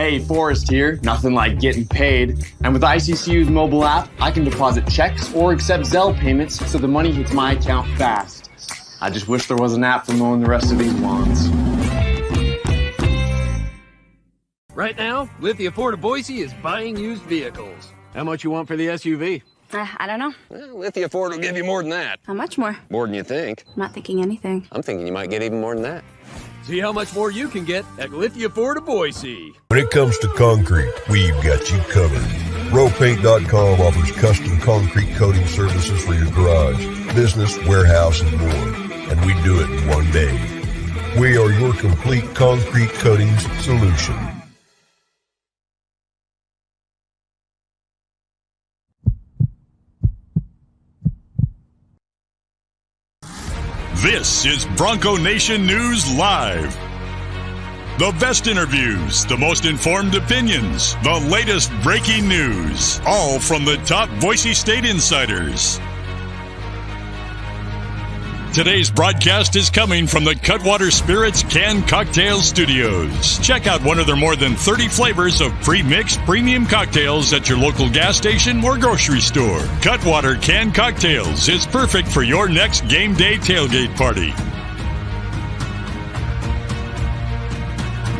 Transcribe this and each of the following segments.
Hey, Forrest here. Nothing like getting paid. And with ICCU's mobile app, I can deposit checks or accept Zelle payments so the money hits my account fast. I just wish there was an app for mowing the rest of these lawns. Right now, Lithia Ford of Boise is buying used vehicles. How much you want for the SUV? I don't know. Well, Lithia Ford will give you more than that. How much more? More than you think. I'm not thinking anything. I'm thinking you might get even more than that. See how much more you can get at Lithia Ford of Boise. When it comes to concrete, we've got you covered. RowPaint.com offers custom concrete coating services for your garage, business, warehouse, and more. And we do it in one day. We are your complete concrete coatings solution. This is Bronco Nation News Live. The best interviews, the most informed opinions, the latest breaking news, all from the top Boise State insiders. Today's broadcast is coming from the Cutwater Spirits Canned Cocktail Studios. Check out one of their more than 30 flavors of pre-mixed premium cocktails at your local gas station or grocery store. Cutwater Canned Cocktails is perfect for your next game day tailgate party.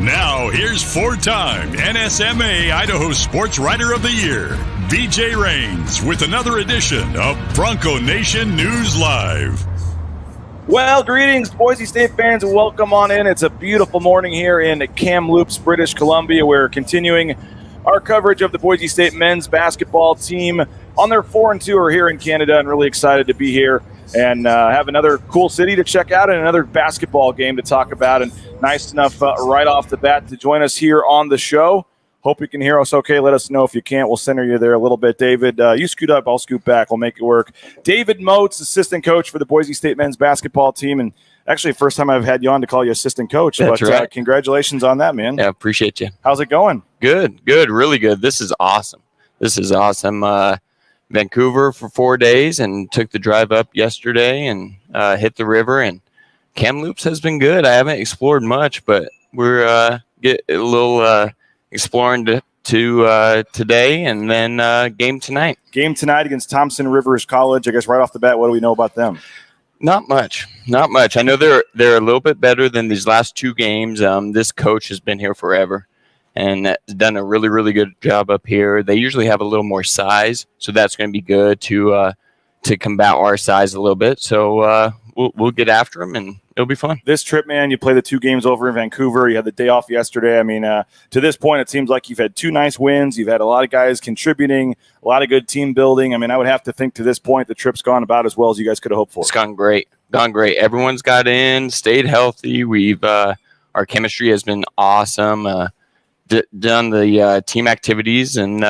Now, here's four-time NSMA Idaho Sports Writer of the Year, BJ Rains, with another edition of Bronco Nation News Live. Well, greetings, Boise State fans, and welcome on in. It's a beautiful morning here in Kamloops, British Columbia. We're continuing our coverage of the Boise State men's basketball team on their 4-2 here in Canada, and really excited to be here and have another cool city to check out and another basketball game to talk about. And nice enough right off the bat to join us here on the show. Hope you can hear us okay. Let us know if you can't. We'll center you there a little bit, David. You scoot up, I'll scoot back. We'll make it work. David Moats, assistant coach for the Boise State men's basketball team. And actually, first time I've had you on to call you assistant coach. That's right. Congratulations on that, man. Yeah, appreciate you. How's it going? Good, really good. This is awesome. Vancouver for 4 days and took the drive up yesterday and hit the river. And Kamloops has been good. I haven't explored much, but we're get a little exploring to today, and then game tonight. Game tonight against Thompson Rivers College. I guess right off the bat, what do we know about them? Not much. I know they're a little bit better than these last two games. This coach has been here forever and has done a really, really good job up here. They usually have a little more size, so that's going to be good to combat our size a little bit. So we'll get after them, and it'll be fun. This trip, man, you play the two games over in Vancouver. You had the day off yesterday. I mean, to this point, it seems like you've had two nice wins. You've had a lot of guys contributing, a lot of good team building. I mean, I would have to think to this point the trip's gone about as well as you guys could have hoped for. It's gone great. Everyone's got in, stayed healthy. We've our chemistry has been awesome. Done the team activities, and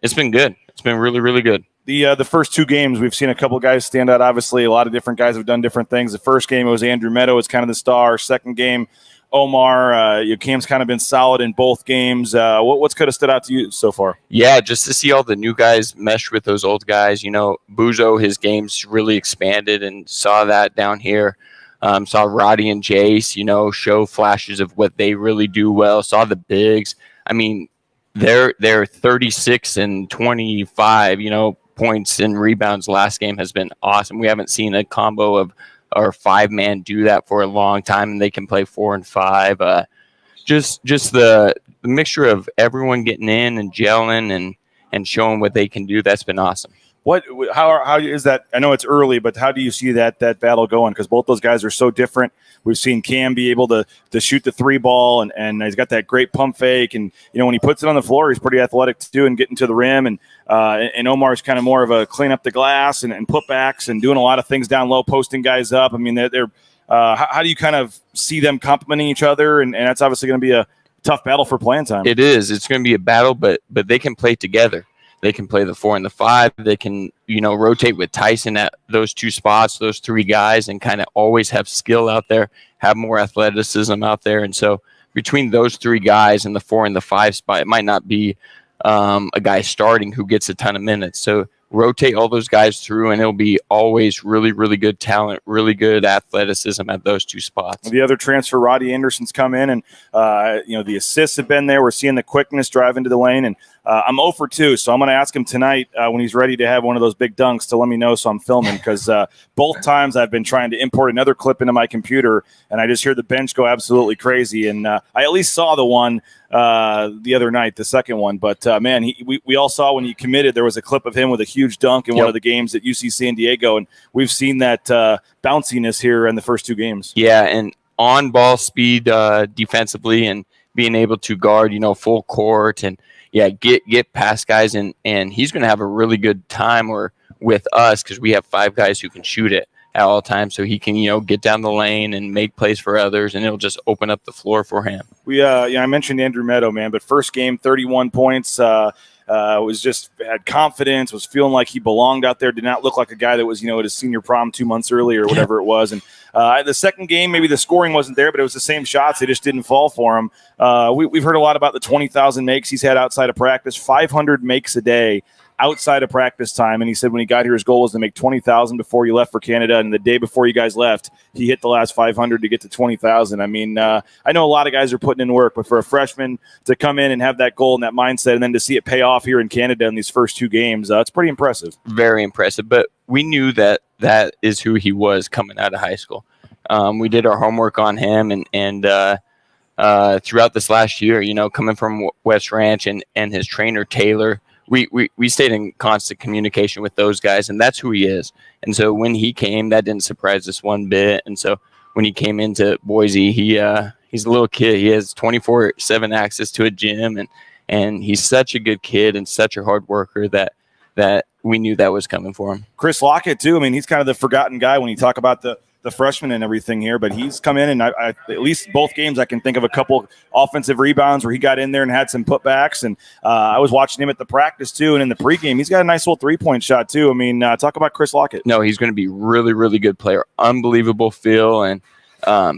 it's been good. It's been really, really good. The first two games, we've seen a couple of guys stand out. Obviously, a lot of different guys have done different things. The first game, it was Andrew Meadow as kind of the star. Second game, Omar. Cam's kind of been solid in both games. What's kind of stood out to you so far? Yeah, just to see all the new guys mesh with those old guys. You know, Buzo, his game's really expanded, and saw that down here. Saw Roddy and Jace, show flashes of what they really do well. Saw the bigs. I mean, they're 36 and 25, points and rebounds last game has been awesome. We haven't seen a combo of our five-man do that for a long time, and they can play 4 and 5. Just the mixture of everyone getting in and gelling and showing what they can do, that's been awesome. How is that? I know it's early, but how do you see that battle going? Because both those guys are so different. We've seen Cam be able to shoot the three ball, and he's got that great pump fake. And when he puts it on the floor, he's pretty athletic too, and getting to the rim. And Omar's kind of more of a clean up the glass and putbacks and doing a lot of things down low, posting guys up. I mean, they're how do you kind of see them complementing each other? And that's obviously going to be a tough battle for playing time. It is. It's going to be a battle, but they can play together. They can play the 4 and the 5. They can, rotate with Tyson at those two spots, those three guys, and kind of always have skill out there, have more athleticism out there. And so between those three guys and the 4 and the 5 spot, it might not be a guy starting who gets a ton of minutes. So rotate all those guys through, and it'll be always really, really good talent, really good athleticism at those two spots. The other transfer, Roddy Anderson's come in, and the assists have been there. We're seeing the quickness drive into the lane, and I'm 0 for 2, so I'm going to ask him tonight when he's ready to have one of those big dunks to let me know so I'm filming, because both times I've been trying to import another clip into my computer, and I just hear the bench go absolutely crazy, and I at least saw the one the other night, the second one, but man, we all saw when he committed, there was a clip of him with a huge dunk in one of the games at UC San Diego, and we've seen that bounciness here in the first 2 games. Yeah, and on-ball speed defensively, and being able to guard, full court, and get past guys, and he's going to have a really good time with us, because we have 5 guys who can shoot it at all times, so he can get down the lane and make plays for others, and it'll just open up the floor for him. I mentioned Andrew Meadow, man, but first game, 31 points. Had confidence, was feeling like he belonged out there, did not look like a guy that was, at his senior prom 2 months earlier or whatever it was. And the second game, maybe the scoring wasn't there, but it was the same shots. They just didn't fall for him. We've heard a lot about the 20,000 makes he's had outside of practice, 500 makes a day outside of practice time. And he said when he got here, his goal was to make 20,000 before he left for Canada. And the day before you guys left, he hit the last 500 to get to 20,000. I mean, I know a lot of guys are putting in work, but for a freshman to come in and have that goal and that mindset, and then to see it pay off here in Canada in these first 2 games, it's pretty impressive. Very impressive. But we knew that is who he was coming out of high school. We did our homework on him, and throughout this last year, coming from West Ranch and his trainer, Taylor, we stayed in constant communication with those guys, and that's who he is. And so when he came, that didn't surprise us one bit. And so when he came into Boise, he's a little kid. He has 24/7 access to a gym, and he's such a good kid and such a hard worker that we knew that was coming for him. Chris Lockett, too. I mean, he's kind of the forgotten guy when you talk about the freshman and everything here, but he's come in, and I at least both games I can think of a couple offensive rebounds where he got in there and had some putbacks, and I was watching him at the practice too, and in the pregame he's got a nice little 3-point shot too. I mean, talk about Chris Lockett. No, he's going to be really, really good player, unbelievable feel, and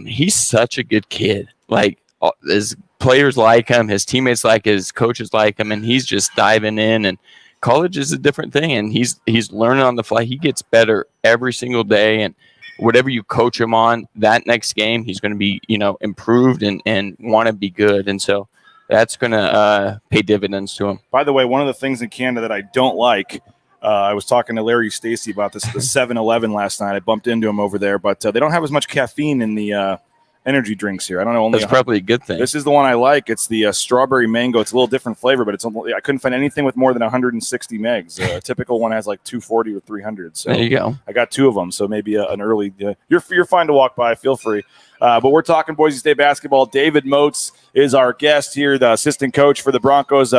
he's such a good kid. Like, his players like him, his teammates like his coaches like him, and he's just diving in. And college is a different thing, and he's learning on the fly. He gets better every single day, and whatever you coach him on, that next game, he's going to be, improved and want to be good. And so that's going to pay dividends to him. By the way, one of the things in Canada that I don't like, I was talking to Larry Stacy about this, the 7-Eleven last night. I bumped into him over there, but they don't have as much caffeine in the energy drinks here. I don't know. That's probably a good thing. This is the one I like. It's the strawberry mango. It's a little different flavor, but I couldn't find anything with more than 160 megs. A typical one has like 240 or 300. So there you go. I got 2 of them. So maybe an early. You're fine to walk by. Feel free. But we're talking Boise State basketball. David Moats is our guest here, the assistant coach for the Broncos.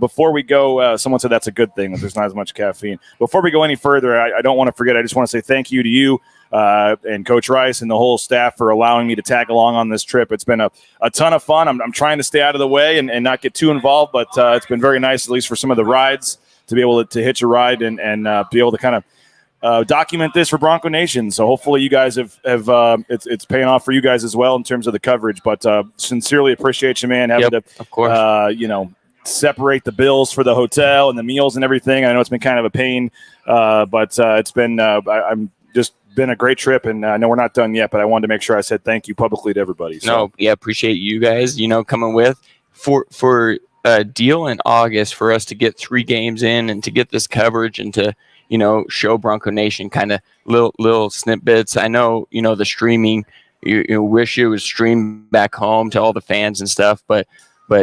Before we go, someone said that's a good thing that there's not as much caffeine. Before we go any further, I don't want to forget. I just want to say thank you to you. And Coach Rice and the whole staff for allowing me to tag along on this trip. It's been a ton of fun. I'm trying to stay out of the way and not get too involved, but it's been very nice, at least for some of the rides, to be able to hitch a ride and be able to kind of document this for Bronco Nation. So hopefully you guys have it's paying off for you guys as well in terms of the coverage. But sincerely appreciate you, man, having to, of course. Separate the bills for the hotel and the meals and everything. I know it's been kind of a pain, but it's been I'm just been a great trip, and I know we're not done yet, but I wanted to make sure I said thank you publicly to everybody. So. No, appreciate you guys, coming with for a deal in August for us to get 3 games in and to get this coverage and to, show Bronco Nation kind of little snippets. I know, the streaming, you wish it was streamed back home to all the fans and stuff, but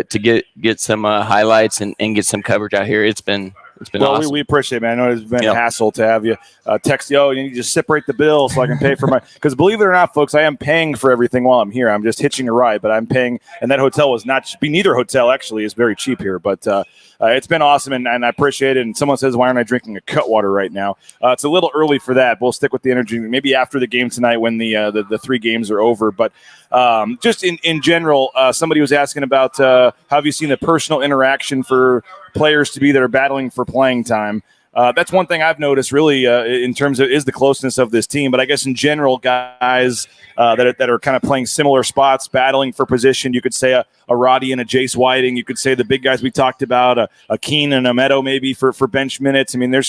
to get some highlights and get some coverage out here, it's been awesome. We appreciate it, man. I know it's been a hassle to have you text, you need to just separate the bill so I can pay for my – because believe it or not, folks, I am paying for everything while I'm here. I'm just hitching a ride, but I'm paying – and that hotel was not – neither hotel actually is very cheap here, but it's been awesome, and I appreciate it. And someone says, why aren't I drinking a Cutwater right now? It's a little early for that. We'll stick with the energy maybe after the game tonight when the 3 games are over. But just in general, somebody was asking about how have you seen the personal interaction for players to be that are battling for playing time. That's one thing I've noticed really in terms of is the closeness of this team. But I guess in general, guys that are kind of playing similar spots, battling for position. You could say a Roddy and a Jace Whiting. You could say the big guys we talked about, a Keen and a Meadow maybe for bench minutes. I mean, there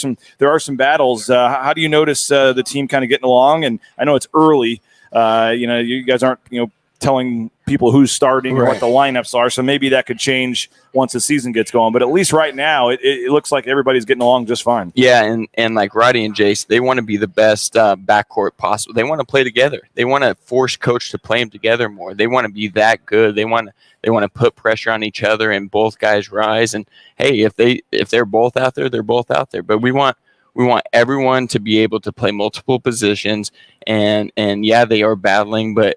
are some battles. How do you notice the team kind of getting along? And I know it's early. You guys aren't telling people who's starting or what the lineups are, so maybe that could change once the season gets going. But at least right now, it looks like everybody's getting along just fine. Yeah, and like Roddy and Jace, they want to be the best backcourt possible. They want to play together. They want to force coach to play them together more. They want to be that good. They want to put pressure on each other, and both guys rise. And hey, if they're both out there, they're both out there. But we want everyone to be able to play multiple positions. And yeah, they are battling, but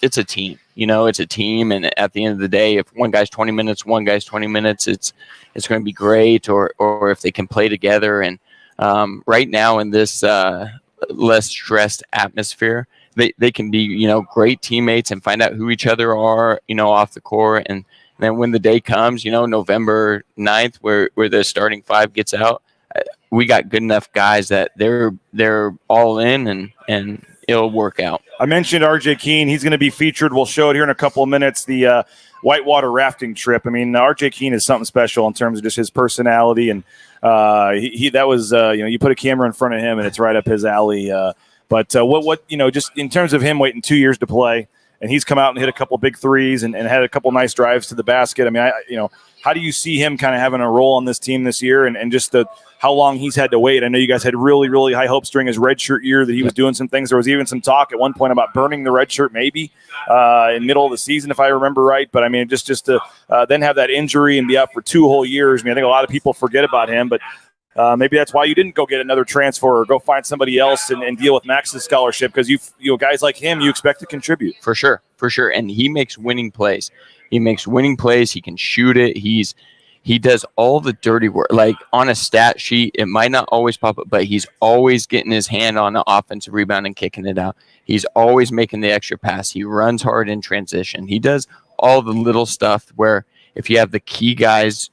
it's a team. It's a team, and at the end of the day, if one guy's 20 minutes, one guy's 20 minutes, it's going to be great. Or if they can play together, and right now in this less stressed atmosphere, they can be great teammates and find out who each other are off the court, and then when the day comes, November 9th, where the starting five gets out, we got good enough guys that they're all in, and it'll work out. I mentioned RJ Keene. He's going to be featured. We'll show it here in a couple of minutes. The whitewater rafting trip. I mean, RJ Keene is something special in terms of just his personality, and you put a camera in front of him and it's right up his alley. But just in terms of him waiting 2 years to play, and he's come out and hit a couple big threes and had a couple nice drives to the basket. I mean, how do you see him kind of having a role on this team this year, and just how long he's had to wait? I know you guys had really, really high hopes during his redshirt year that he was doing some things. There was even some talk at one point about burning the redshirt maybe in middle of the season, if I remember right. But I mean, just to then have that injury and be out for 2 whole years. I mean, I think a lot of people forget about him, but maybe that's why you didn't go get another transfer or go find somebody else and deal with Max's scholarship, because guys like him you expect to contribute. For sure. And he makes winning plays. He can shoot it. He does all the dirty work. Like on a stat sheet, it might not always pop up, but he's always getting his hand on the offensive rebound and kicking it out. He's always making the extra pass. He runs hard in transition. He does all the little stuff where if you have the key guys,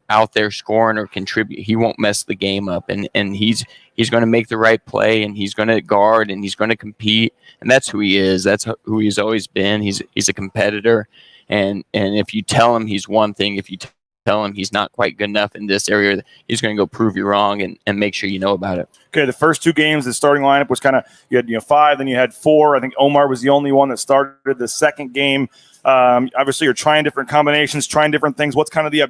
out there scoring or contribute, he won't mess the game up. And he's going to make the right play, and he's going to guard, and he's going to compete. And that's who he is. That's who he's always been. He's a competitor. And if you tell him he's one thing, if you tell him he's not quite good enough in this area, he's going to go prove you wrong and make sure you know about it. Okay, the first 2 games, the starting lineup was kind of, you had 5, then you had 4. I think Omar was the only one that started the second game. Obviously, you're trying different combinations, trying different things. What's kind of the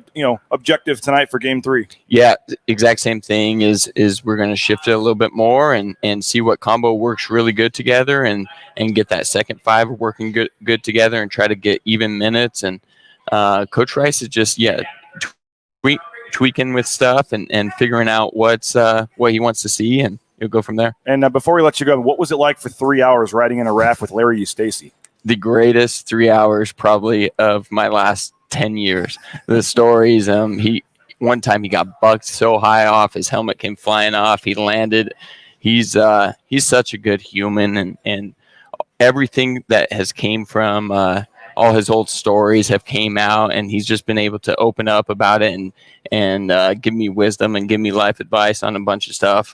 objective tonight for Game 3? Yeah, exact same thing. Is we're going to shift it a little bit more and see what combo works really good together, and get that second 5 working good together, and try to get even minutes. And Coach Rice is just tweaking with stuff and figuring out what he wants to see, and you'll go from there. And before we let you go, what was it like for 3 hours riding in a raft with Larry Eustace? The greatest 3 hours probably of my last 10 years. The stories, one time he got bucked so high off, his helmet came flying off. He landed. He's such a good human, and everything that has came from all his old stories have came out, and he's just been able to open up about it and give me wisdom and give me life advice on a bunch of stuff.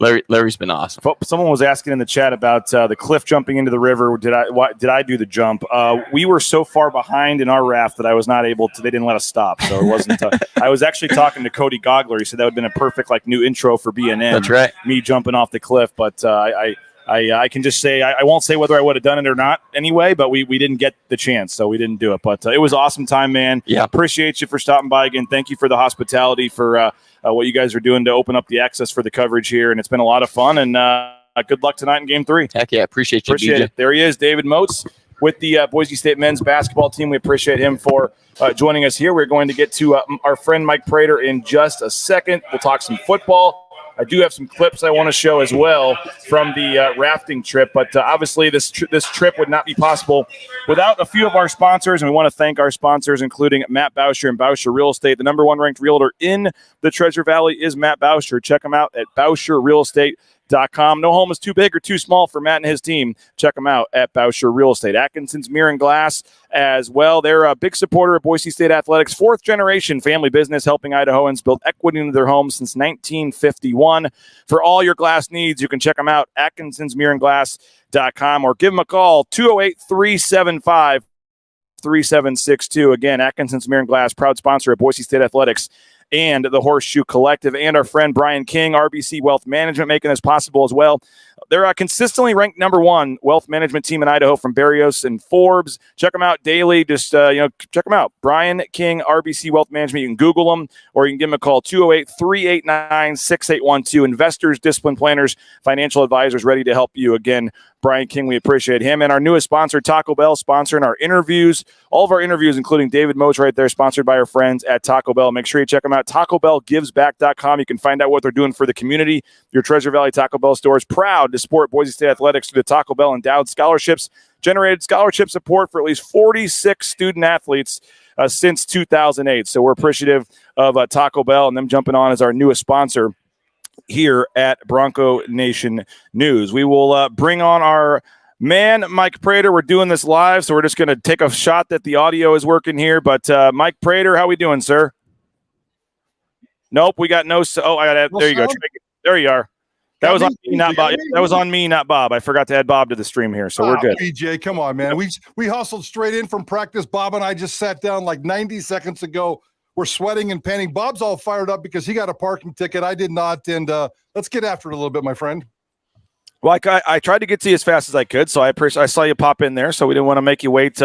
Larry's been awesome. Someone was asking in the chat about the cliff jumping into the river. Did I do the jump? We were so far behind in our raft that I was not able to. They didn't let us stop, so it wasn't. I was actually talking to Cody Gogler. He said that would have been a perfect new intro for BNN. That's right. Me jumping off the cliff, but I can just say I won't say whether I would have done it or not anyway, but we didn't get the chance, so we didn't do it. But it was awesome time, man. Yeah. Appreciate you for stopping by again. Thank you for the hospitality, for what you guys are doing to open up the access for the coverage here, and it's been a lot of fun. And good luck tonight in Game 3. Heck yeah, appreciate you. Appreciate BJ. it. There he is, David Moats with the Boise State men's basketball team. We appreciate him for joining us here. We're going to get to our friend Mike Prater in just a second. We'll talk some football. I do have some clips I want to show as well from the rafting trip, but obviously this trip would not be possible without a few of our sponsors, and we want to thank our sponsors, including Matt Bauscher and Bauscher Real Estate. The number 1 ranked realtor in the Treasure Valley is Matt Bauscher. Check him out at BauscherRealEstate.com. realestate.com. No home is too big or too small for Matt and his team. Check them out at Bousher Real Estate. Atkinson's Mirror and Glass as well. They're a big supporter of Boise State Athletics, fourth-generation family business helping Idahoans build equity into their homes since 1951. For all your glass needs, you can check them out at AtkinsonsMirrorandGlass.com or give them a call, 208-375-3762. Again, Atkinson's Mirror and Glass, proud sponsor of Boise State Athletics and the Horseshoe Collective, and our friend Brian King, RBC Wealth Management, making this possible as well. They're a consistently ranked #1 wealth management team in Idaho from Barrios and Forbes. Check them out daily. Just check them out. Brian King, RBC Wealth Management. You can Google them, or you can give them a call, 208-389-6812. Investors, discipline planners, financial advisors ready to help you. Again, Brian King, we appreciate him. And our newest sponsor, Taco Bell, sponsoring our interviews. All of our interviews, including David Mo's right there, sponsored by our friends at Taco Bell. Make sure you check them out, TacoBellGivesBack.com. You can find out what they're doing for the community. Your Treasure Valley Taco Bell store is proud to support Boise State Athletics through the Taco Bell Endowed Scholarships. Generated scholarship support for at least 46 student athletes since 2008. So we're appreciative of Taco Bell and them jumping on as our newest sponsor here at Bronco Nation News. We will bring on our man, Mike Prater. We're doing this live, so we're just going to take a shot that the audio is working here. But Mike Prater, how we doing, sir? Nope, we got no. Oh, I got. There you go. There you are. That was on me, not Bob. That was on me, not Bob. I forgot to add Bob to the stream here, so we're good. BJ, come on, man. We hustled straight in from practice. Bob and I just sat down like 90 seconds ago. We're sweating and panting. Bob's all fired up because he got a parking ticket. I did not, and let's get after it a little bit, my friend. Well, I tried to get to you as fast as I could, so I saw you pop in there, so we didn't want to make you wait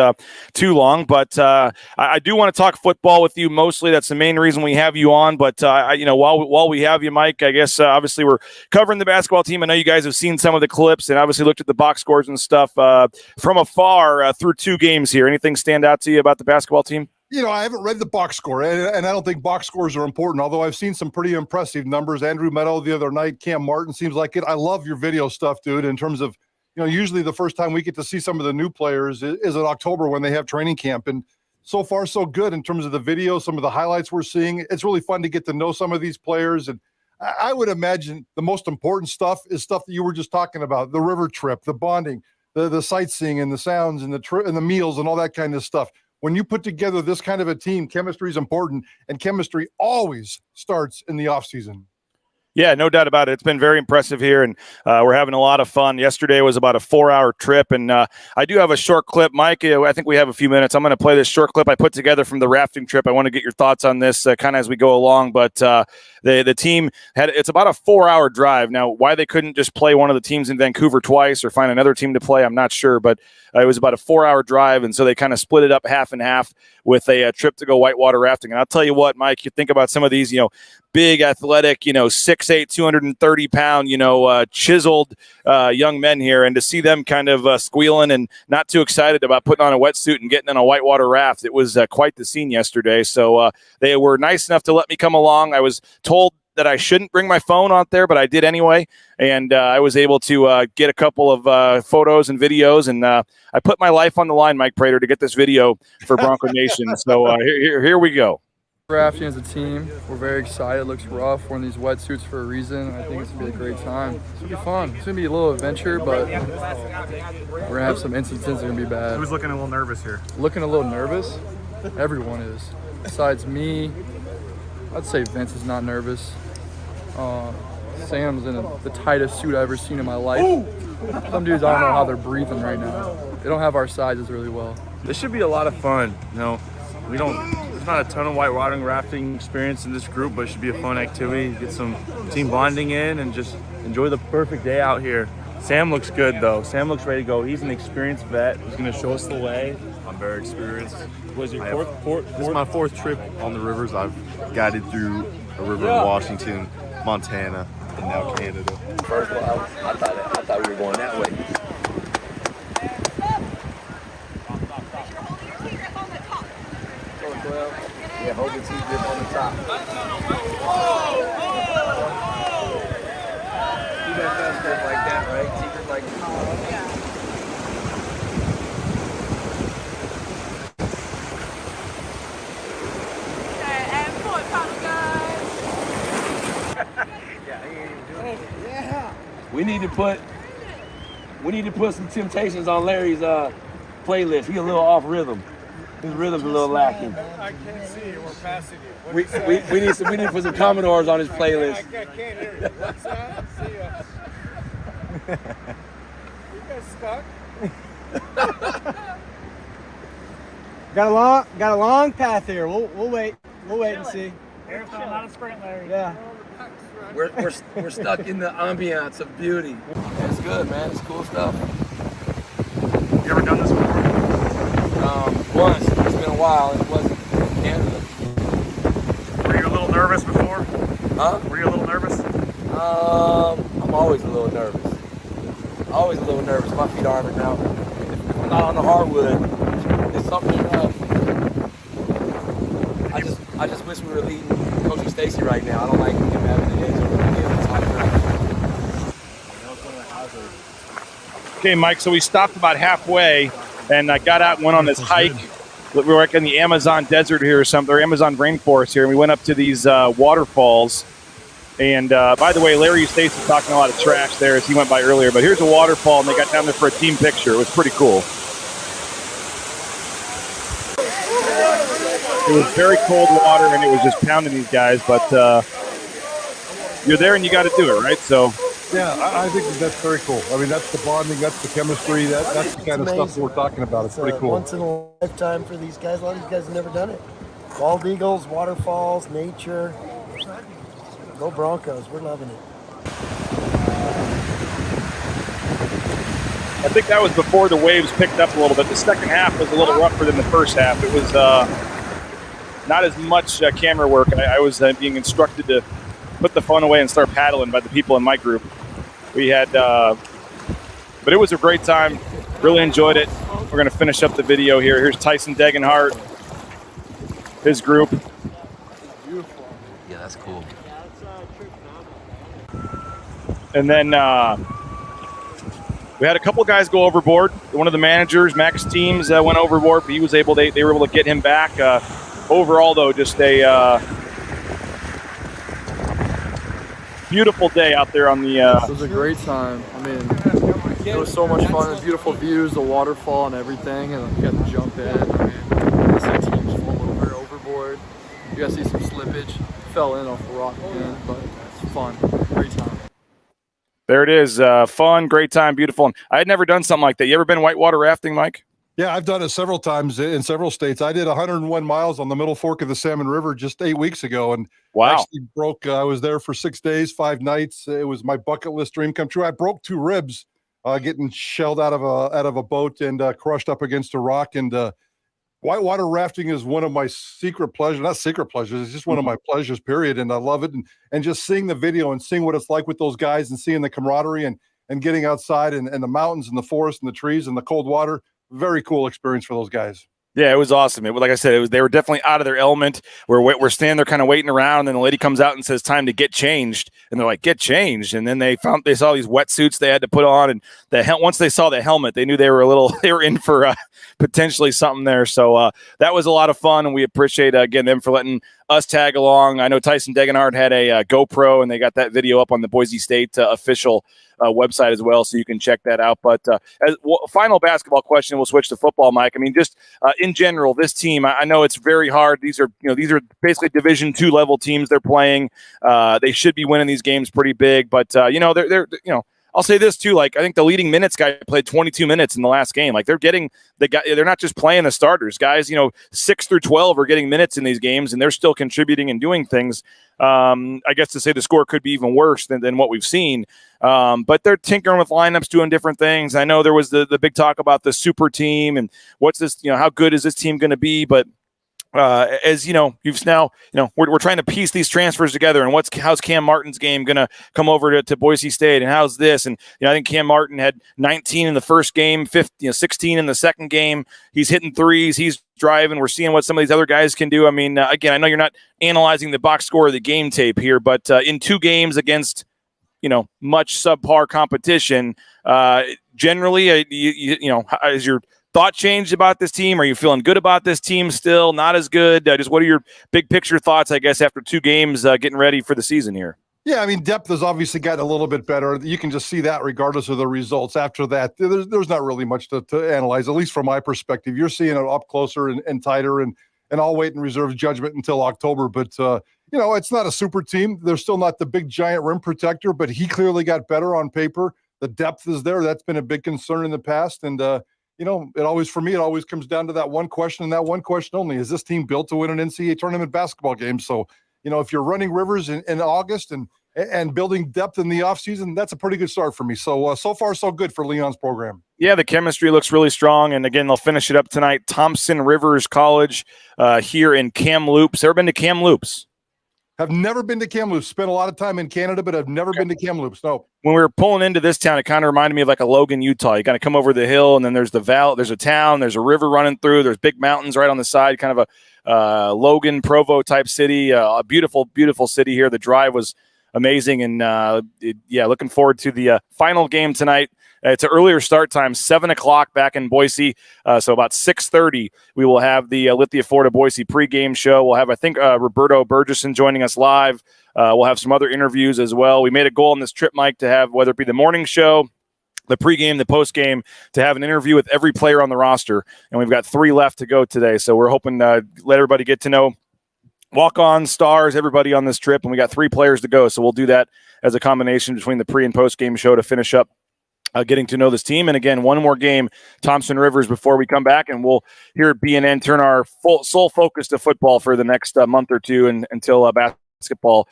too long. But I do want to talk football with you mostly. That's the main reason we have you on. But while we have you, Mike, I guess obviously we're covering the basketball team. I know you guys have seen some of the clips and obviously looked at the box scores and stuff from afar through 2 games here. Anything stand out to you about the basketball team? I haven't read the box score, and I don't think box scores are important, although I've seen some pretty impressive numbers. Andrew Meadow the other night, Cam Martin seems like it. I love your video stuff, dude, in terms of, usually the first time we get to see some of the new players is in October when they have training camp, and so far so good in terms of the video, some of the highlights we're seeing. It's really fun to get to know some of these players, and I would imagine the most important stuff is stuff that you were just talking about, the river trip, the bonding, the sightseeing and the sounds and the meals and all that kind of stuff. When you put together this kind of a team, chemistry is important, and chemistry always starts in the offseason. Yeah, no doubt about it. It's been very impressive here, and we're having a lot of fun. Yesterday was about a 4-hour trip, and I do have a short clip. Mike, I think we have a few minutes. I'm going to play this short clip I put together from the rafting trip. I want to get your thoughts on this kind of as we go along, but the team it's about a 4-hour drive. Now, why they couldn't just play one of the teams in Vancouver twice or find another team to play, I'm not sure, but it was about a 4-hour drive, and so they kind of split it up half and half with a trip to go whitewater rafting. And I'll tell you what, Mike, you think about some of these, big, athletic, 6'8", 230-pound, chiseled young men here, and to see them kind of squealing and not too excited about putting on a wetsuit and getting on a whitewater raft, it was quite the scene yesterday. So they were nice enough to let me come along. I was told that I shouldn't bring my phone out there, but I did anyway, and I was able to get a couple of photos and videos, and I put my life on the line, Mike Prater, to get this video for Bronco Nation. So here we go. Rafting as a team, we're very excited. It looks rough. We're in these wetsuits for a reason. I think it's going to be a great time. It's going to be fun. It's going to be a little adventure, but we're going to have some instances that are going to be bad. Who's looking a little nervous here? Looking a little nervous? Everyone is. Besides me, I'd say Vince is not nervous. Sam's in the tightest suit I've ever seen in my life. Some dudes, I don't know how they're breathing right now. They don't have our sizes really well. This should be a lot of fun. There's not a ton of whitewater rafting experience in this group, but it should be a fun activity. Get some team bonding in and just enjoy the perfect day out here. Sam looks good, though. Sam looks ready to go. He's an experienced vet. He's going to show us the way. I'm very experienced. Was your This is my 4th trip on the rivers. I've guided through a river in Washington, Montana, and now Canada. First of all, I thought we were going that way. Yeah, hold the T-grip on the top. You got fast grip like that, right? T-grip like that. Yeah. We need to put some Temptations on Larry's playlist. He a little off rhythm. His rhythm's a little lacking. I can't see you. We're passing you. We need to put some Commodores on his playlist. I can't hear you. What's that? See ya. You guys stuck? Got a long path here. We'll wait. We'll wait and see. Marathon, not a sprint, Larry. Yeah. We're stuck in the ambiance of beauty. It's good, man. It's cool stuff. You ever done this before? Once. It's been a while, and it wasn't in Canada. Were you a little nervous before? Huh? Were you a little nervous? I'm always a little nervous. Always a little nervous. My feet are armored now. If I'm not on the hardwood, it's something else. I just wish we were leading Coach Stacy right now. I don't like him having the edge over the top track. Okay, Mike, so we stopped about halfway and got out and went on this hike. We were like in the Amazon desert here or something, or Amazon rainforest here, and we went up to these waterfalls. And by the way, Larry Stace was talking a lot of trash there as he went by earlier, but here's a waterfall, and they got down there for a team picture. It was pretty cool. It was very cold water, and it was just pounding these guys, but you're there and you got to do it, right? So. Yeah, I think that's very cool. I mean, that's the bonding, that's the chemistry, that's the kind of stuff we're talking about. It's pretty cool. Once in a lifetime for these guys. A lot of these guys have never done it. Bald eagles, waterfalls, nature. Go Broncos. We're loving it. I think that was before the waves picked up a little bit. The second half was a little rougher than the first half. It was not as much camera work. I was being instructed to put the phone away and start paddling by the people in my group. We had, but it was a great time. Really enjoyed it. We're going to finish up the video here. Here's Tyson Degenhart, his group. Beautiful. Yeah, that's cool. And then we had a couple guys go overboard. One of the managers, Mac's teams, went overboard, but he was able. They were able to get him back. Overall, though, just a beautiful day out there on the. It was a great time. I mean, it was so much fun. The beautiful views, the waterfall, and everything. And you got to jump in. I mean, you see teams fall overboard. You got to see some slippage. Fell in off a rock again, but it's fun. Great time. There it is. Fun, great time, beautiful. And I had never done something like that. You ever been whitewater rafting, Mike? Yeah, I've done it several times in several states. I did 101 miles on the Middle Fork of the Salmon River just 8 weeks ago, and actually broke. I was there for 6 days, 5 nights. It was my bucket list dream come true. I broke 2 ribs getting shelled out of a boat and crushed up against a rock. And whitewater rafting is one of my secret pleasures. Not secret pleasures. It's just one of my pleasures, period. And I love it. And just seeing the video and seeing what it's like with those guys and seeing the camaraderie and getting outside and the mountains and the forest and the trees and the cold water. Very cool experience for those guys. Yeah, it was awesome. Like I said, they were definitely out of their element. We're standing there kind of waiting around, and then the lady comes out and says, "Time to get changed." And they're like, "Get changed." And then they saw these wetsuits they had to put on, and once they saw the helmet, they knew they were in for potentially something there. So that was a lot of fun, and we appreciate again them for letting us tag along. I know Tyson Degenhart had a GoPro, and they got that video up on the Boise State official website as well, so you can check that out. But final basketball question, we'll switch to football, Mike. I mean, just in general, this team, I know it's very hard. These are basically Division II level teams they're playing. They should be winning these games pretty big, but they're I'll say this too. Like, I think the leading minutes guy played 22 minutes in the last game. Like, they're getting the guy. They're not just playing the starters. Guys, 6 through 12 are getting minutes in these games, and they're still contributing and doing things. I guess to say the score could be even worse than what we've seen. But they're tinkering with lineups, doing different things. I know there was the big talk about the super team and what's this, how good is this team going to be? But as you've now, we're trying to piece these transfers together, and how's Cam Martin's game going to come over to Boise State, and how's this? And I think Cam Martin had 19 in the first game, 16 in the second game. He's hitting threes, he's driving. We're seeing what some of these other guys can do. I mean, again, I know you're not analyzing the box score of the game tape here, but in 2 games against much subpar competition, generally, is your thought changed about this team? Are you feeling good about this team still? Not as good? Just what are your big picture thoughts, I guess, after 2 games getting ready for the season here? Yeah, I mean, depth has obviously gotten a little bit better. You can just see that regardless of the results. After that, there's not really much to analyze, at least from my perspective. You're seeing it up closer and tighter, and I'll wait and reserve judgment until October. But, it's not a super team. They're still not the big, giant rim protector, but he clearly got better on paper. The depth is there. That's been a big concern in the past. And, it always comes down to that one question and that one question only. Is this team built to win an NCAA tournament basketball game? So, if you're running Rivers in August and building depth in the offseason, that's a pretty good start for me. So far, so good for Leon's program. Yeah, the chemistry looks really strong. And again, they'll finish it up tonight. Thompson Rivers College here in Kamloops. Ever been to Kamloops? Have never been to Kamloops. Spent a lot of time in Canada, but I've never been to Kamloops. No. When we were pulling into this town, it kind of reminded me of like a Logan, Utah. You kind of come over the hill, and then there's the valley. There's a town. There's a river running through. There's big mountains right on the side. Kind of a Logan, Provo type city. A beautiful, beautiful city here. The drive was amazing, and looking forward to the final game tonight. It's an earlier start time, 7 o'clock back in Boise. So about 6:30, we will have the Lithia Florida Boise pregame show. We'll have, I think, Roberto Burgesson joining us live. We'll have some other interviews as well. We made a goal on this trip, Mike, to have, whether it be the morning show, the pregame, the postgame, to have an interview with every player on the roster. And we've got 3 left to go today. So we're hoping to let everybody get to know walk-on stars, everybody on this trip. And we got 3 players to go. So we'll do that as a combination between the pre and postgame show to finish up getting to know this team. And again, one more game, Thompson Rivers, before we come back, and we'll here at BNN turn our sole focus to football for the next month or two until basketball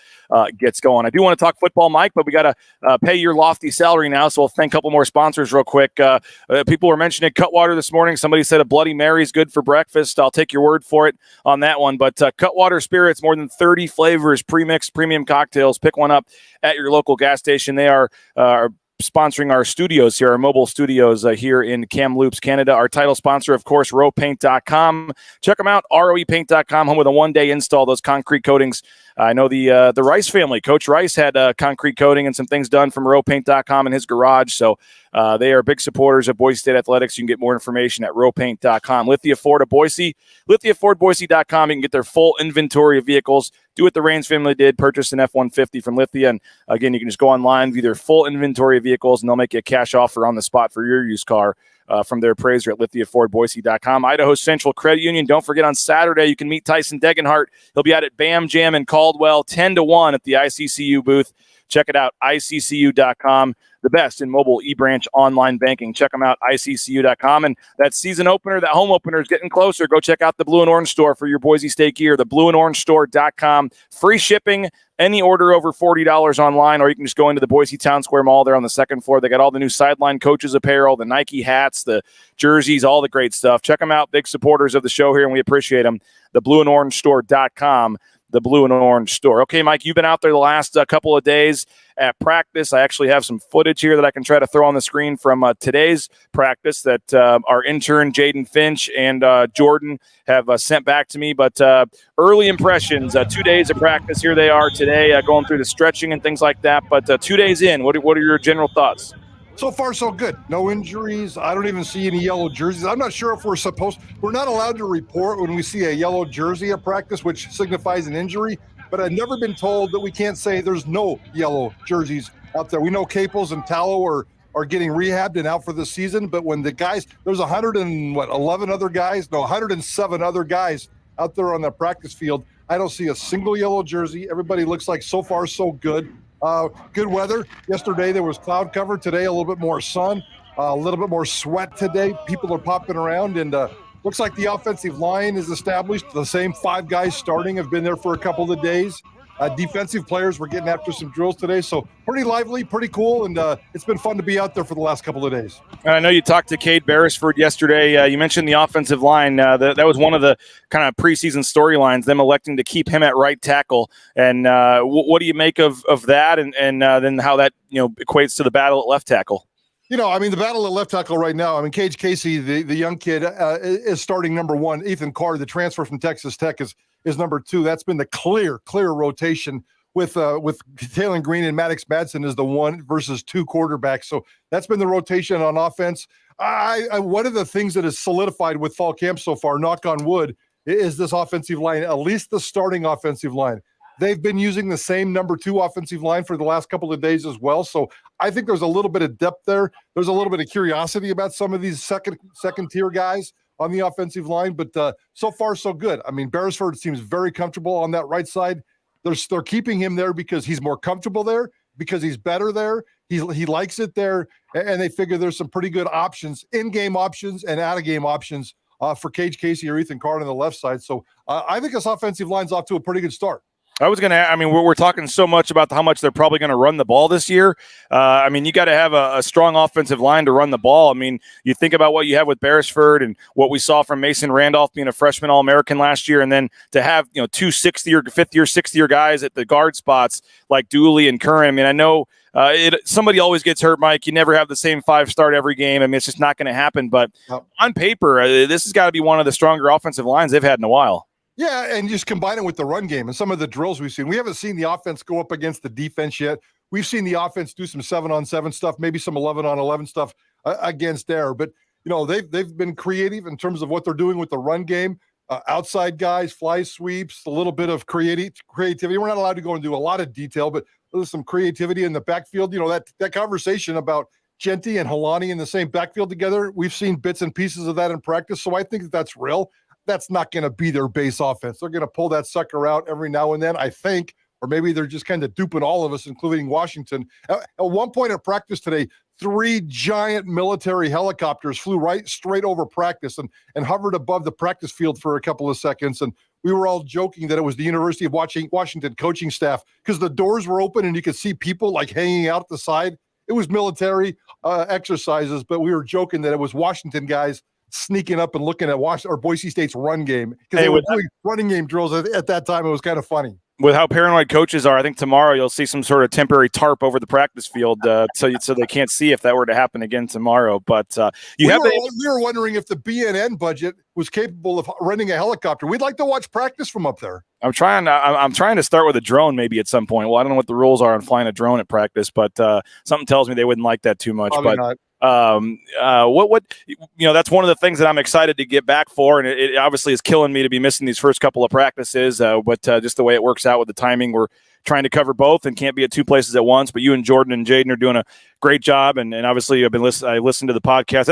gets going. I do want to talk football, Mike, but we got to pay your lofty salary now, so we'll thank a couple more sponsors real quick. People were mentioning Cutwater this morning. Somebody said a Bloody Mary is good for breakfast. I'll take your word for it on that one. But Cutwater Spirits, more than 30 flavors, pre-mixed premium cocktails. Pick one up at your local gas station. They are sponsoring our studios here, our mobile studios here in Kamloops, Canada. Our title sponsor, of course, ropaint.com. Check them out, roepaint.com, home with a one-day install, those concrete coatings. I know the Rice family, Coach Rice, had concrete coating and some things done from ropaint.com in his garage. So they are big supporters of Boise State Athletics. You can get more information at ropaint.com. Lithia Ford of Boise, lithiafordboise.com. You can get their full inventory of vehicles. Do what the Raines family did, purchase an F-150 from Lithia. And again, you can just go online, view their full inventory of vehicles, and they'll make you a cash offer on the spot for your used car from their appraiser at lithiafordboise.com. Idaho Central Credit Union. Don't forget, on Saturday, you can meet Tyson Degenhart. He'll be out at Bam Jam in Caldwell, 10 to 1 at the ICCU booth. Check it out, iccu.com. The best in mobile eBranch online banking. Check them out, iccu.com. And that season opener, that home opener is getting closer. Go check out the Blue and Orange store for your Boise State gear, the blueandorangestore.com. Free shipping, any order over $40 online, or you can just go into the Boise Town Square Mall there on the second floor. They got all the new sideline coaches apparel, the Nike hats, the jerseys, all the great stuff. Check them out, big supporters of the show here, and we appreciate them. The blueandorangestore.com. The Blue and Orange store. Okay, Mike, you've been out there the last couple of days at practice. I actually have some footage here that I can try to throw on the screen from today's practice that our intern, Jaden Finch, and Jordan have sent back to me. But early impressions, 2 days of practice. Here they are today, going through the stretching and things like that. But 2 days in, what are your general thoughts? So far, so good. No injuries. I don't even see any yellow jerseys. I'm not sure if we're not allowed to report when we see a yellow jersey at practice, which signifies an injury, but I've never been told that we can't say there's no yellow jerseys out there. We know Caples and Tallow are getting rehabbed and out for the season, but when the guys, there's 107 other guys out there on the practice field. I don't see a single yellow jersey. Everybody looks like so far so good. Good weather. Yesterday there was cloud cover. Today a little bit more sun, a little bit more sweat today. People are popping around, and looks like the offensive line is established. The same 5 guys starting have been there for a couple of days. Defensive players were getting after some drills today, so pretty lively, pretty cool, and it's been fun to be out there for the last couple of days. I know you talked to Cade Beresford yesterday. You mentioned the offensive line. That was one of the kind of preseason storylines, them electing to keep him at right tackle. And what do you make of that, and then how that equates to the battle at left tackle? The battle at left tackle right now, Cage Casey, the young kid, is starting number 1. Ethan Carr, the transfer from Texas Tech, is number 2. That's been the clear rotation with Taylor Green and Maddox Madsen as the 1 versus 2 quarterbacks. So that's been the rotation on offense. One of the things that has solidified with fall camp so far, knock on wood, is this offensive line, at least the starting offensive line. They've been using the same number 2 offensive line for the last couple of days as well. So I think there's a little bit of depth there. There's a little bit of curiosity about some of these second tier guys on the offensive line, but so far so good. I mean, Beresford seems very comfortable on that right side. They're keeping him there because he's more comfortable there, because he's better there. He likes it there, and they figure there's some pretty good options, in-game options and out-of-game options for Cage Casey or Ethan Card on the left side. So I think this offensive line's off to a pretty good start. We're talking so much about how much they're probably going to run the ball this year. You got to have a strong offensive line to run the ball. I mean, you think about what you have with Beresford and what we saw from Mason Randolph being a freshman All-American last year, and then to have 2 fifth-year, sixth-year guys at the guard spots like Dooley and Curran. I mean, I know somebody always gets hurt, Mike. You never have the same 5 start every game. I mean, it's just not going to happen. But on paper, this has got to be one of the stronger offensive lines they've had in a while. Yeah, and just combine it with the run game and some of the drills we've seen. We haven't seen the offense go up against the defense yet. We've seen the offense do some 7-on-7 stuff, maybe some 11-on-11 stuff against there. But, they've been creative in terms of what they're doing with the run game. Outside guys, fly sweeps, a little bit of creativity. We're not allowed to go into a lot of detail, but there's some creativity in the backfield. That conversation about Genty and Helani in the same backfield together, we've seen bits and pieces of that in practice. So I think that's real. That's not going to be their base offense. They're going to pull that sucker out every now and then, I think, or maybe they're just kind of duping all of us, including Washington. At one point in practice today, 3 giant military helicopters flew straight over practice and hovered above the practice field for a couple of seconds. And we were all joking that it was the University of Washington coaching staff because the doors were open and you could see people like hanging out the side. It was military exercises, but we were joking that it was Washington guys sneaking up and looking at Boise State's run game because they were doing running game drills at that time. It was kind of funny. With how paranoid coaches are, I think tomorrow you'll see some sort of temporary tarp over the practice field so they can't see if that were to happen again tomorrow. But we were wondering if the BNN budget was capable of renting a helicopter. We'd like to watch practice from up there. I'm trying to start with a drone maybe at some point. Well, I don't know what the rules are on flying a drone at practice, but something tells me they wouldn't like that too much. Probably not. That's one of the things that I'm excited to get back for, and it obviously is killing me to be missing these first couple of practices, but just the way it works out with the timing, we're trying to cover both and can't be at 2 places at once. But you and Jordan and Jaden are doing a great job, and obviously I listened to the podcast.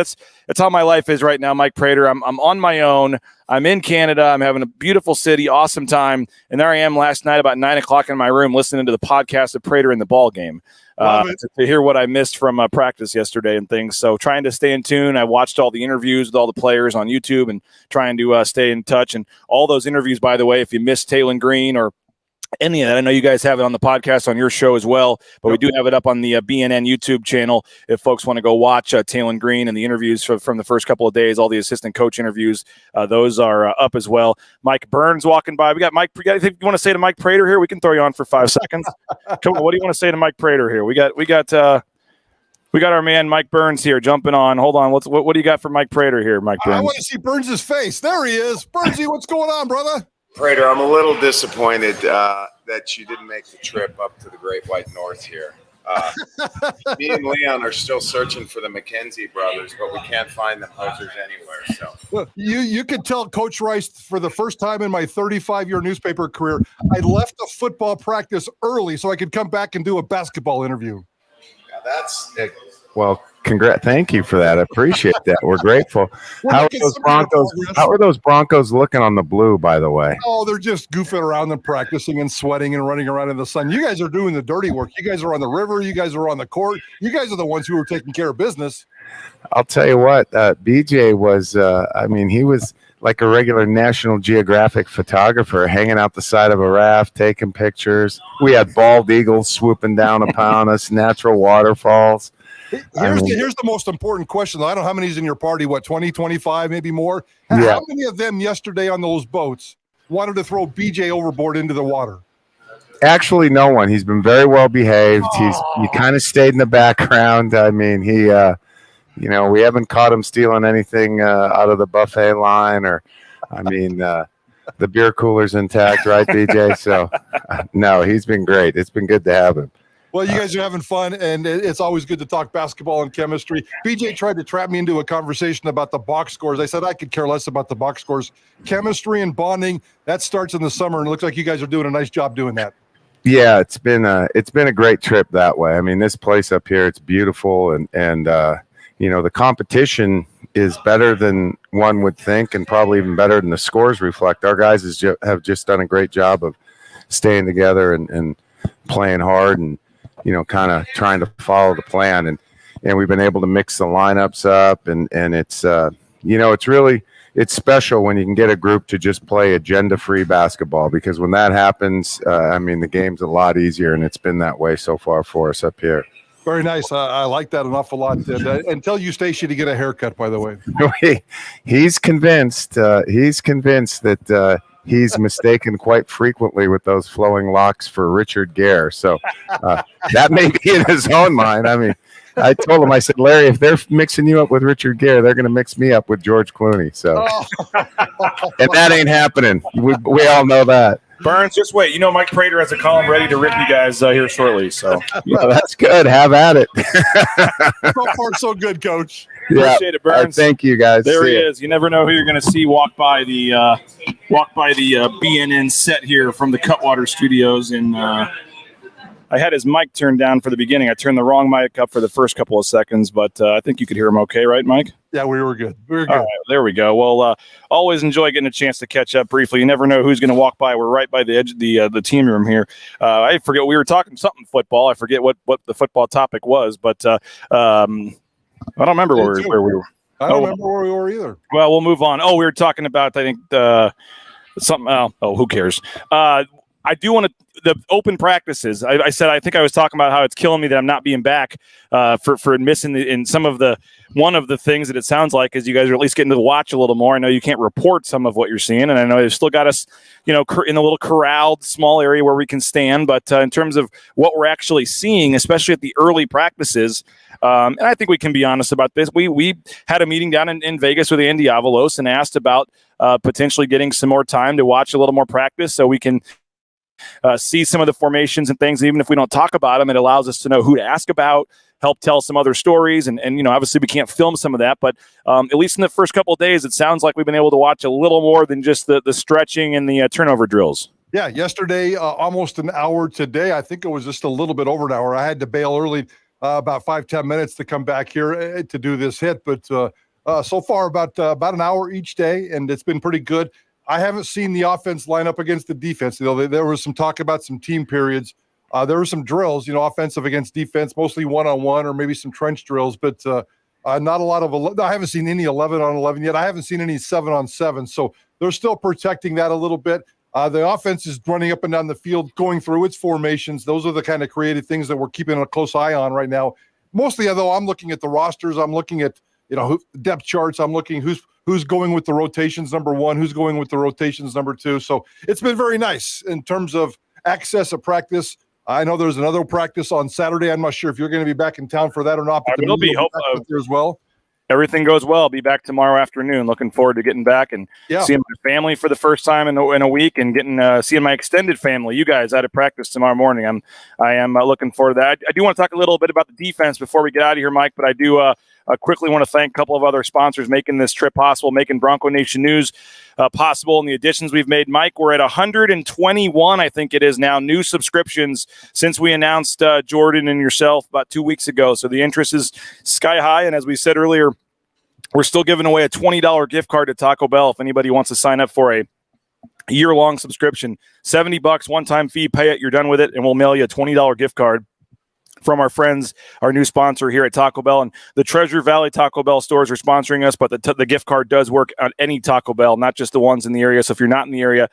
That's how my life is right now, Mike Prater. I'm on my own. I'm in Canada. I'm having a beautiful city, awesome time, and there I am last night about 9:00 in my room listening to the podcast of Prater in the ball game. To hear what I missed from practice yesterday and things. So trying to stay in tune. I watched all the interviews with all the players on YouTube and trying to stay in touch. And all those interviews, by the way, if you missed Taylon Green or any of that, I know you guys have it on the podcast on your show as well, but we do have it up on the BNN YouTube channel if folks want to go watch Taylon Green and the interviews from the first couple of days, all the assistant coach interviews. Those are up as well. Mike Burns walking by. We got Mike. Anything you want to say to Mike Prater here? We can throw you on for 5 seconds. Come on, what do you want to say to Mike Prater here? We got our man Mike Burns here jumping on. Hold on. What do you got for Mike Prater here, Mike Burns? I want to see Burns' face. There he is. Burnsy, what's going on, brother? Prater, I'm a little disappointed that you didn't make the trip up to the Great White North here. Me and Leon are still searching for the McKenzie brothers, but we can't find them posers anywhere. So well, you could tell Coach Rice for the first time in my 35-year newspaper career, I left a football practice early so I could come back and do a basketball interview. Yeah, that's it. Well, thank you for that. I appreciate that. We're grateful. How are those Broncos looking on the blue, by the way? Oh, they're just goofing around and practicing and sweating and running around in the sun. You guys are doing the dirty work. You guys are on the river. You guys are on the court. You guys are the ones who are taking care of business. I'll tell you what, BJ was, he was like a regular National Geographic photographer hanging out the side of a raft, taking pictures. We had bald eagles swooping down upon us, natural waterfalls. Here's the most important question. I don't know how many is in your party, 20, 25, maybe more? Yeah. How many of them yesterday on those boats wanted to throw BJ overboard into the water? Actually, no one. He's been very well behaved. He kind of stayed in the background. I mean, we haven't caught him stealing anything out of the buffet line the beer cooler's intact, right, BJ? So, no, he's been great. It's been good to have him. Well, you guys are having fun, and it's always good to talk basketball and chemistry. BJ tried to trap me into a conversation about the box scores. I said I could care less about the box scores. Chemistry and bonding, that starts in the summer, and it looks like you guys are doing a nice job doing that. Yeah, it's been a great trip that way. I mean, this place up here, it's beautiful, and the competition is better than one would think, and probably even better than the scores reflect. Our guys have just done a great job of staying together and playing hard, and kind of trying to follow the plan, and we've been able to mix the lineups up, and it's it's special when you can get a group to just play agenda-free basketball, because when that happens, the game's a lot easier, and it's been that way so far for us up here. Very nice. I like that an awful lot. And tell you, Stacy, to get a haircut, by the way. He's convinced. He's convinced that he's mistaken quite frequently with those flowing locks for Richard Gere. So that may be in his own mind. I mean, I told him, I said, Larry, if they're mixing you up with Richard Gere, they're going to mix me up with George Clooney. So, and that ain't happening. We all know that. Burns, just wait. Mike Prater has a column ready to rip you guys here shortly. So that's good. Have at it. So far, so good, Coach. Appreciate it, Burns. Thank you, guys. There he is. You never know who you're going to see walk by the BNN set here from the Cutwater Studios. And I had his mic turned down for the beginning. I turned the wrong mic up for the first couple of seconds, but I think you could hear him okay, right, Mike? Yeah, we were good. We were good. All right, there we go. Well, always enjoy getting a chance to catch up briefly. You never know who's going to walk by. We're right by the edge of the team room here. I forget, we were talking something football. I forget what the football topic was, but I don't remember where we were. I don't remember where we were either. Well, we'll move on. We were talking about, I think, something. Who cares? I do want to the open practices. I said I think I was talking about how it's killing me that I'm not being back for missing in some of the one of the things that it sounds like is you guys are at least getting to watch a little more. I know you can't report some of what you're seeing, and I know you've still got us, in a little corralled small area where we can stand. But in terms of what we're actually seeing, especially at the early practices, and I think we can be honest about this. We had a meeting down in Vegas with Andy Avalos and asked about potentially getting some more time to watch a little more practice so we can see some of the formations and things. Even if we don't talk about them, it allows us to know who to ask about, help tell some other stories. And obviously we can't film some of that, but at least in the first couple of days, it sounds like we've been able to watch a little more than just the stretching and the turnover drills. Yeah, yesterday, almost an hour. Today, I think it was just a little bit over an hour. I had to bail early, about 5-10 minutes to come back here to do this hit. But so far, about an hour each day, and it's been pretty good. I haven't seen the offense line up against the defense. There was some talk about some team periods. There were some drills, offensive against defense, mostly one-on-one or maybe some trench drills, but not a lot of – I haven't seen any 11-on-11 yet. I haven't seen any 7-on-7. So they're still protecting that a little bit. The offense is running up and down the field, going through its formations. Those are the kind of creative things that we're keeping a close eye on right now. Mostly, though, I'm looking at the rosters. I'm looking at depth charts. I'm looking who's going with the rotations number one, who's going with the rotations number two. So it's been very nice in terms of access of practice. I know there's another practice on Saturday. I'm not sure if you're going to be back in town for that or not. But I will be. Hope there as well. Everything goes well. I'll be back tomorrow afternoon. Looking forward to getting back and seeing my family for the first time in a week, and getting seeing my extended family. You guys out of practice tomorrow morning. I am looking forward to that. I do want to talk a little bit about the defense before we get out of here, Mike. But I do quickly want to thank a couple of other sponsors making this trip possible, making Bronco Nation News possible, and the additions we've made. Mike, we're at 121, I think it is now, new subscriptions since we announced Jordan and yourself about 2 weeks ago. So the interest is sky high, and as we said earlier, we're still giving away a $20 gift card to Taco Bell if anybody wants to sign up for a year-long subscription. $70 one-time fee, pay it, you're done with it, and we'll mail you a $20 gift card from our friends, our new sponsor here at Taco Bell. And the Treasure Valley Taco Bell stores are sponsoring us, but the gift card does work on any Taco Bell, not just the ones in the area. So if you're not in the area,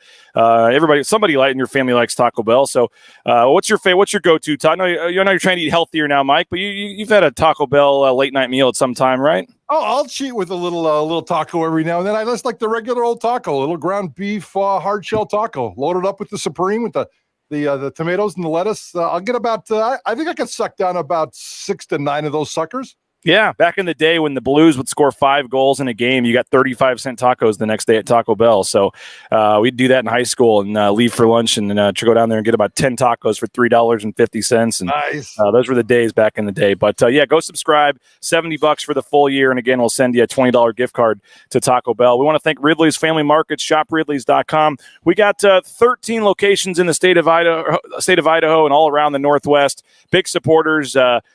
somebody in your family likes Taco Bell. So what's your go-to? I know you're trying to eat healthier now, Mike, but you've had a Taco Bell late night meal at some time, right? Oh, I'll cheat with a little taco every now and then. I just like the regular old taco, a little ground beef hard shell taco, loaded up with the Supreme with the tomatoes and the lettuce. I'll get about I think I can suck down about 6 to 9 of those suckers. Yeah, back in the day when the Blues would score 5 goals in a game, you got 35-cent tacos the next day at Taco Bell. So we'd do that in high school and leave for lunch and to go down there and get about 10 tacos for $3.50. And Nice. those were the days back in the day. But yeah, go subscribe. $70 for the full year. And again, we'll send you a $20 gift card to Taco Bell. We want to thank Ridley's Family Markets, shopridleys.com. We got 13 locations in the state of Idaho and all around the Northwest. Big supporters.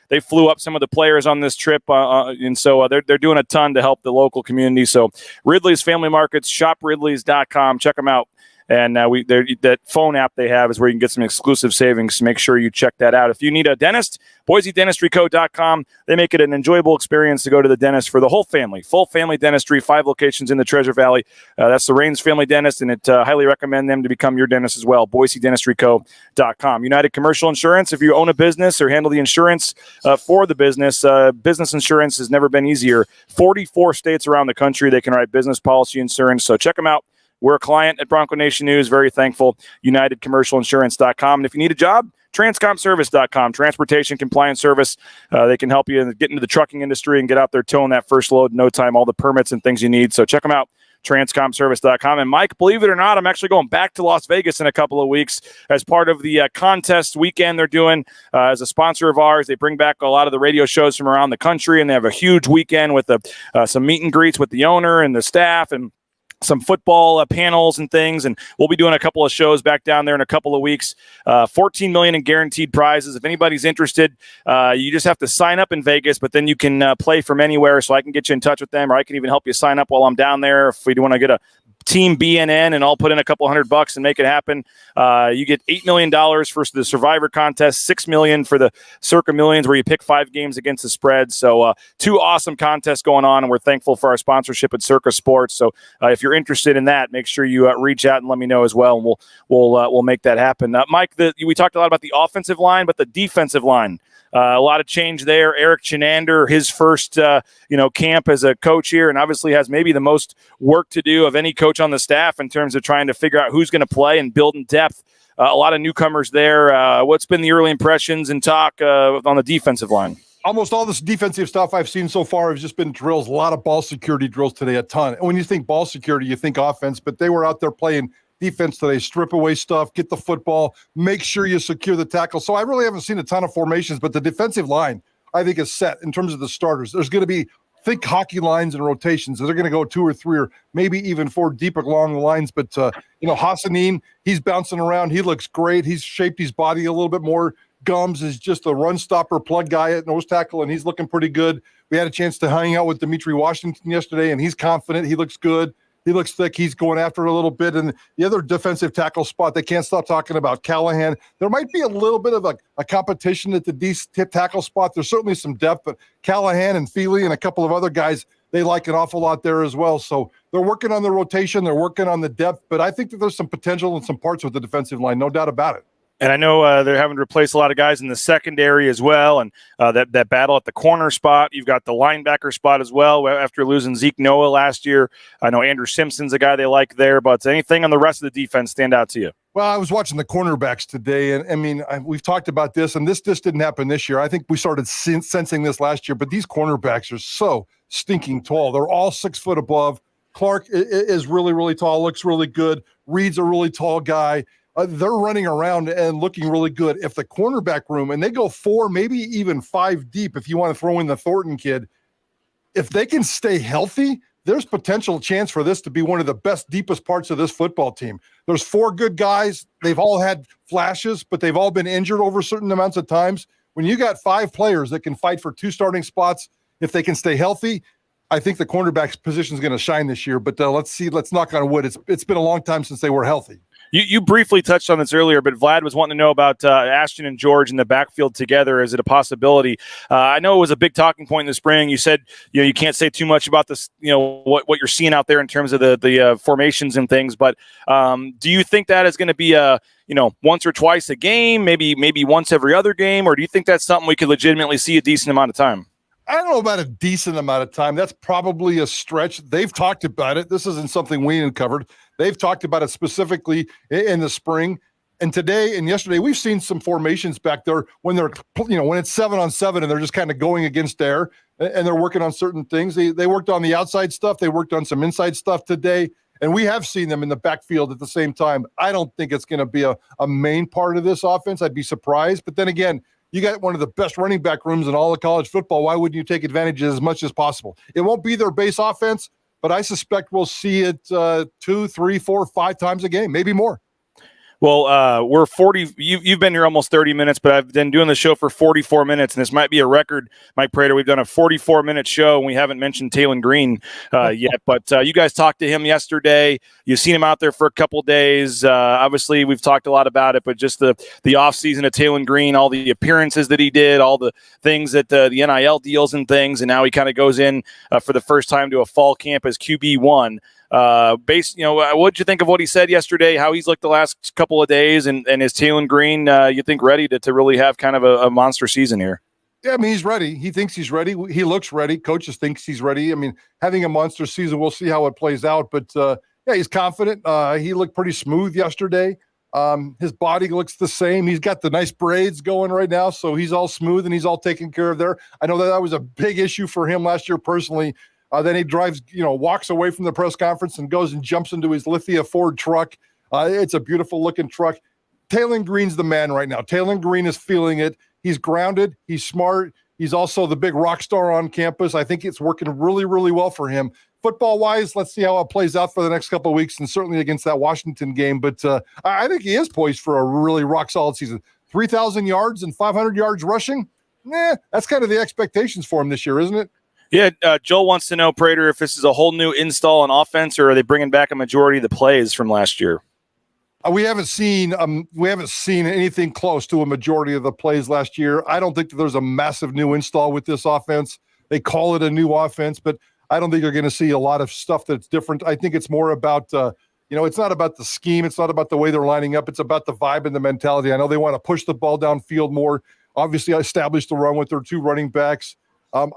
They flew up some of the players on this trip. And so they're doing a ton to help the local community. So Ridley's Family Markets, shopridleys.com. Check them out. And that phone app they have is where you can get some exclusive savings. So make sure you check that out. If you need a dentist, BoiseDentistryCo.com. They make it an enjoyable experience to go to the dentist for the whole family. Full family dentistry, 5 locations in the Treasure Valley. That's the Rains Family Dentist, and it highly recommend them to become your dentist as well. BoiseDentistryCo.com. United Commercial Insurance. If you own a business or handle the insurance for the business, business insurance has never been easier. 44 states around the country, they can write business policy insurance. So check them out. We're a client at Bronco Nation News. Very thankful. UnitedCommercialInsurance.com. And if you need a job, TranscomService.com. Transportation compliance service. They can help you get into the trucking industry and get out there towing that first load in no time, all the permits and things you need. So check them out. TranscomService.com. And Mike, believe it or not, I'm actually going back to Las Vegas in a couple of weeks as part of the contest weekend they're doing as a sponsor of ours. They bring back a lot of the radio shows from around the country, and they have a huge weekend with some meet and greets with the owner and the staff and some football panels and things, and we'll be doing a couple of shows back down there in a couple of weeks. $14 million in guaranteed prizes. If anybody's interested, you just have to sign up in Vegas, but then you can play from anywhere, so I can get you in touch with them, or I can even help you sign up while I'm down there. If we want to get a team BNN and I'll put in a couple $100 and make it happen. You get $8 million for the Survivor contest, $6 million for the Circa Millions, where you pick 5 games against the spread. So 2 awesome contests going on, and we're thankful for our sponsorship at Circa Sports. So if you're interested in that, make sure you reach out and let me know as well, and we'll make that happen. Mike, we talked a lot about the offensive line, but the defensive line. A lot of change there. Eric Chinander, his first camp as a coach here, and obviously has maybe the most work to do of any coach on the staff in terms of trying to figure out who's going to play and build in depth. A lot of newcomers there. What's been the early impressions and talk on the defensive line? Almost all this defensive stuff I've seen so far has just been drills, a lot of ball security drills today, a ton. And when you think ball security, you think offense, but they were out there playing defense today, strip away stuff, get the football, make sure you secure the tackle. So I really haven't seen a ton of formations, but the defensive line, I think, is set in terms of the starters. There's going to be thick hockey lines and rotations. They're going to go 2 or 3 or maybe even 4 deep along the lines. But, Hassanin, he's bouncing around. He looks great. He's shaped his body a little bit more. Gums is just a run stopper plug guy at nose tackle, and he's looking pretty good. We had a chance to hang out with Dimitri Washington yesterday, and he's confident. He looks good. He looks thick. He's going after it a little bit. And the other defensive tackle spot, they can't stop talking about Callahan. There might be a little bit of a competition at the tip tackle spot. There's certainly some depth, but Callahan and Feely and a couple of other guys, they like an awful lot there as well. So they're working on the rotation. They're working on the depth. But I think that there's some potential in some parts with the defensive line, no doubt about it. And I know they're having to replace a lot of guys in the secondary as well. And that battle at the corner spot, you've got the linebacker spot as well after losing Zeke Noah last year. I know Andrew Simpson's a guy they like there, but anything on the rest of the defense stand out to you? Well, I was watching the cornerbacks today, and I mean, we've talked about this, and this just didn't happen this year. I think we started sensing this last year, but these cornerbacks are so stinking tall. They're all 6 foot above. Clark is really, really tall, looks really good. Reed's a really tall guy. They're running around and looking really good. If the cornerback room, and they go 4, maybe even 5 deep, if you want to throw in the Thornton kid, if they can stay healthy, there's potential chance for this to be one of the best, deepest parts of this football team. There's 4 good guys. They've all had flashes, but they've all been injured over certain amounts of times. When you got 5 players that can fight for 2 starting spots, if they can stay healthy, I think the cornerback position is going to shine this year. But let's knock on wood. It's been a long time since they were healthy. You briefly touched on this earlier, but Vlad was wanting to know about Ashton and George in the backfield together. Is it a possibility? I know it was a big talking point in the spring. You said you can't say too much about this, what you're seeing out there in terms of the formations and things. But do you think that is going to be once or twice a game, maybe once every other game, or do you think that's something we could legitimately see a decent amount of time? I don't know about a decent amount of time. That's probably a stretch. They've talked about it. This isn't something we uncovered. They've talked about it specifically in the spring. And today and yesterday, we've seen some formations back there when they're, when it's 7-on-7 and they're just kind of going against air. and they're working on certain things. They worked on the outside stuff. They worked on some inside stuff today. And we have seen them in the backfield at the same time. I don't think it's going to be a main part of this offense. I'd be surprised. But then again, you got one of the best running back rooms in all of college football. Why wouldn't you take advantage as much as possible? It won't be their base offense, but I suspect we'll see it 2, 3, 4, 5 times a game, maybe more. Well, we're 40. You've been here almost 30 minutes, but I've been doing the show for 44 minutes, and this might be a record, Mike Prater. We've done a 44-minute show, and we haven't mentioned Talon Green yet. But you guys talked to him yesterday. You've seen him out there for a couple days. Obviously, we've talked a lot about it, but just the offseason of Talon Green, all the appearances that he did, all the things that the NIL deals and things, and now he kind of goes in for the first time to a fall camp as QB1. What'd you think of what he said yesterday, how he's looked the last couple of days, and is Talon Green, you think, ready to really have kind of a monster season here? Yeah, I mean, he's ready. He thinks he's ready. He looks ready. Coaches thinks he's ready. I mean, having a monster season, we'll see how it plays out. But, yeah, he's confident. He looked pretty smooth yesterday. His body looks the same. He's got the nice braids going right now, so he's all smooth and he's all taken care of there. I know that was a big issue for him last year personally. Then he drives, walks away from the press conference and goes and jumps into his Lithia Ford truck. It's a beautiful looking truck. Talon Green's the man right now. Talon Green is feeling it. He's grounded. He's smart. He's also the big rock star on campus. I think it's working really, really well for him. Football-wise, let's see how it plays out for the next couple of weeks, and certainly against that Washington game. But I think he is poised for a really rock-solid season. 3,000 yards and 500 yards rushing? That's kind of the expectations for him this year, isn't it? Yeah, Joel wants to know, Prater, if this is a whole new install on offense, or are they bringing back a majority of the plays from last year? We haven't seen anything close to a majority of the plays last year. I don't think that there's a massive new install with this offense. They call it a new offense, but I don't think you're going to see a lot of stuff that's different. I think it's more about, it's not about the scheme. It's not about the way they're lining up. It's about the vibe and the mentality. I know they want to push the ball downfield more. Obviously, I established the run with their 2 running backs.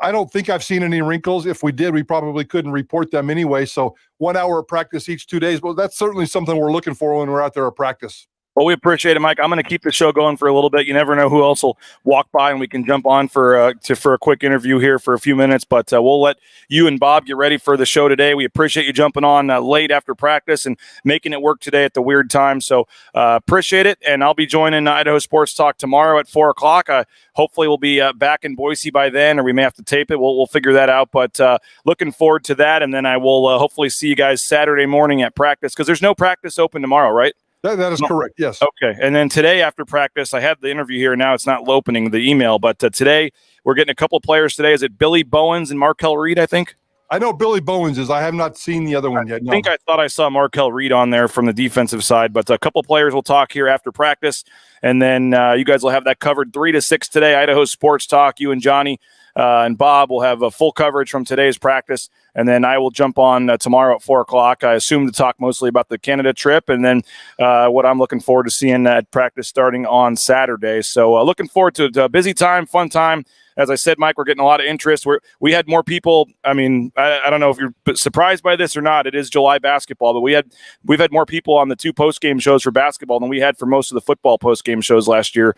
I don't think I've seen any wrinkles. If we did, we probably couldn't report them anyway. So 1 hour of practice each 2 days. Well, that's certainly something we're looking for when we're out there at practice. Well, we appreciate it, Mike. I'm going to keep the show going for a little bit. You never know who else will walk by, and we can jump on for a quick interview here for a few minutes. But we'll let you and Bob get ready for the show today. We appreciate you jumping on late after practice and making it work today at the weird time. So appreciate it. And I'll be joining Idaho Sports Talk tomorrow at 4 o'clock. Hopefully we'll be back in Boise by then, or we may have to tape it. We'll figure that out. But looking forward to that. And then I will hopefully see you guys Saturday morning at practice, because there's no practice open tomorrow, right? That is correct, yes. Okay, and then today after practice, I had the interview here. Now it's not opening the email, but today we're getting a couple players today. Is it Billy Bowens and Markel Reed, I think? I know Billy Bowens is. I have not seen the other one yet. No. I thought I saw Markel Reed on there from the defensive side, but a couple players will talk here after practice, and then you guys will have that covered 3 to 6 today. Idaho Sports Talk, you and Johnny and Bob will have a full coverage from today's practice, and then I will jump on tomorrow at 4 o'clock. I assume to talk mostly about the Canada trip, and then what I'm looking forward to seeing at practice starting on Saturday. So looking forward to a busy time, fun time. As I said, Mike, we're getting a lot of interest. We had more people. I mean, I don't know if you're surprised by this or not. It is July basketball, but we've had more people on the 2 post-game shows for basketball than we had for most of the football post-game shows last year.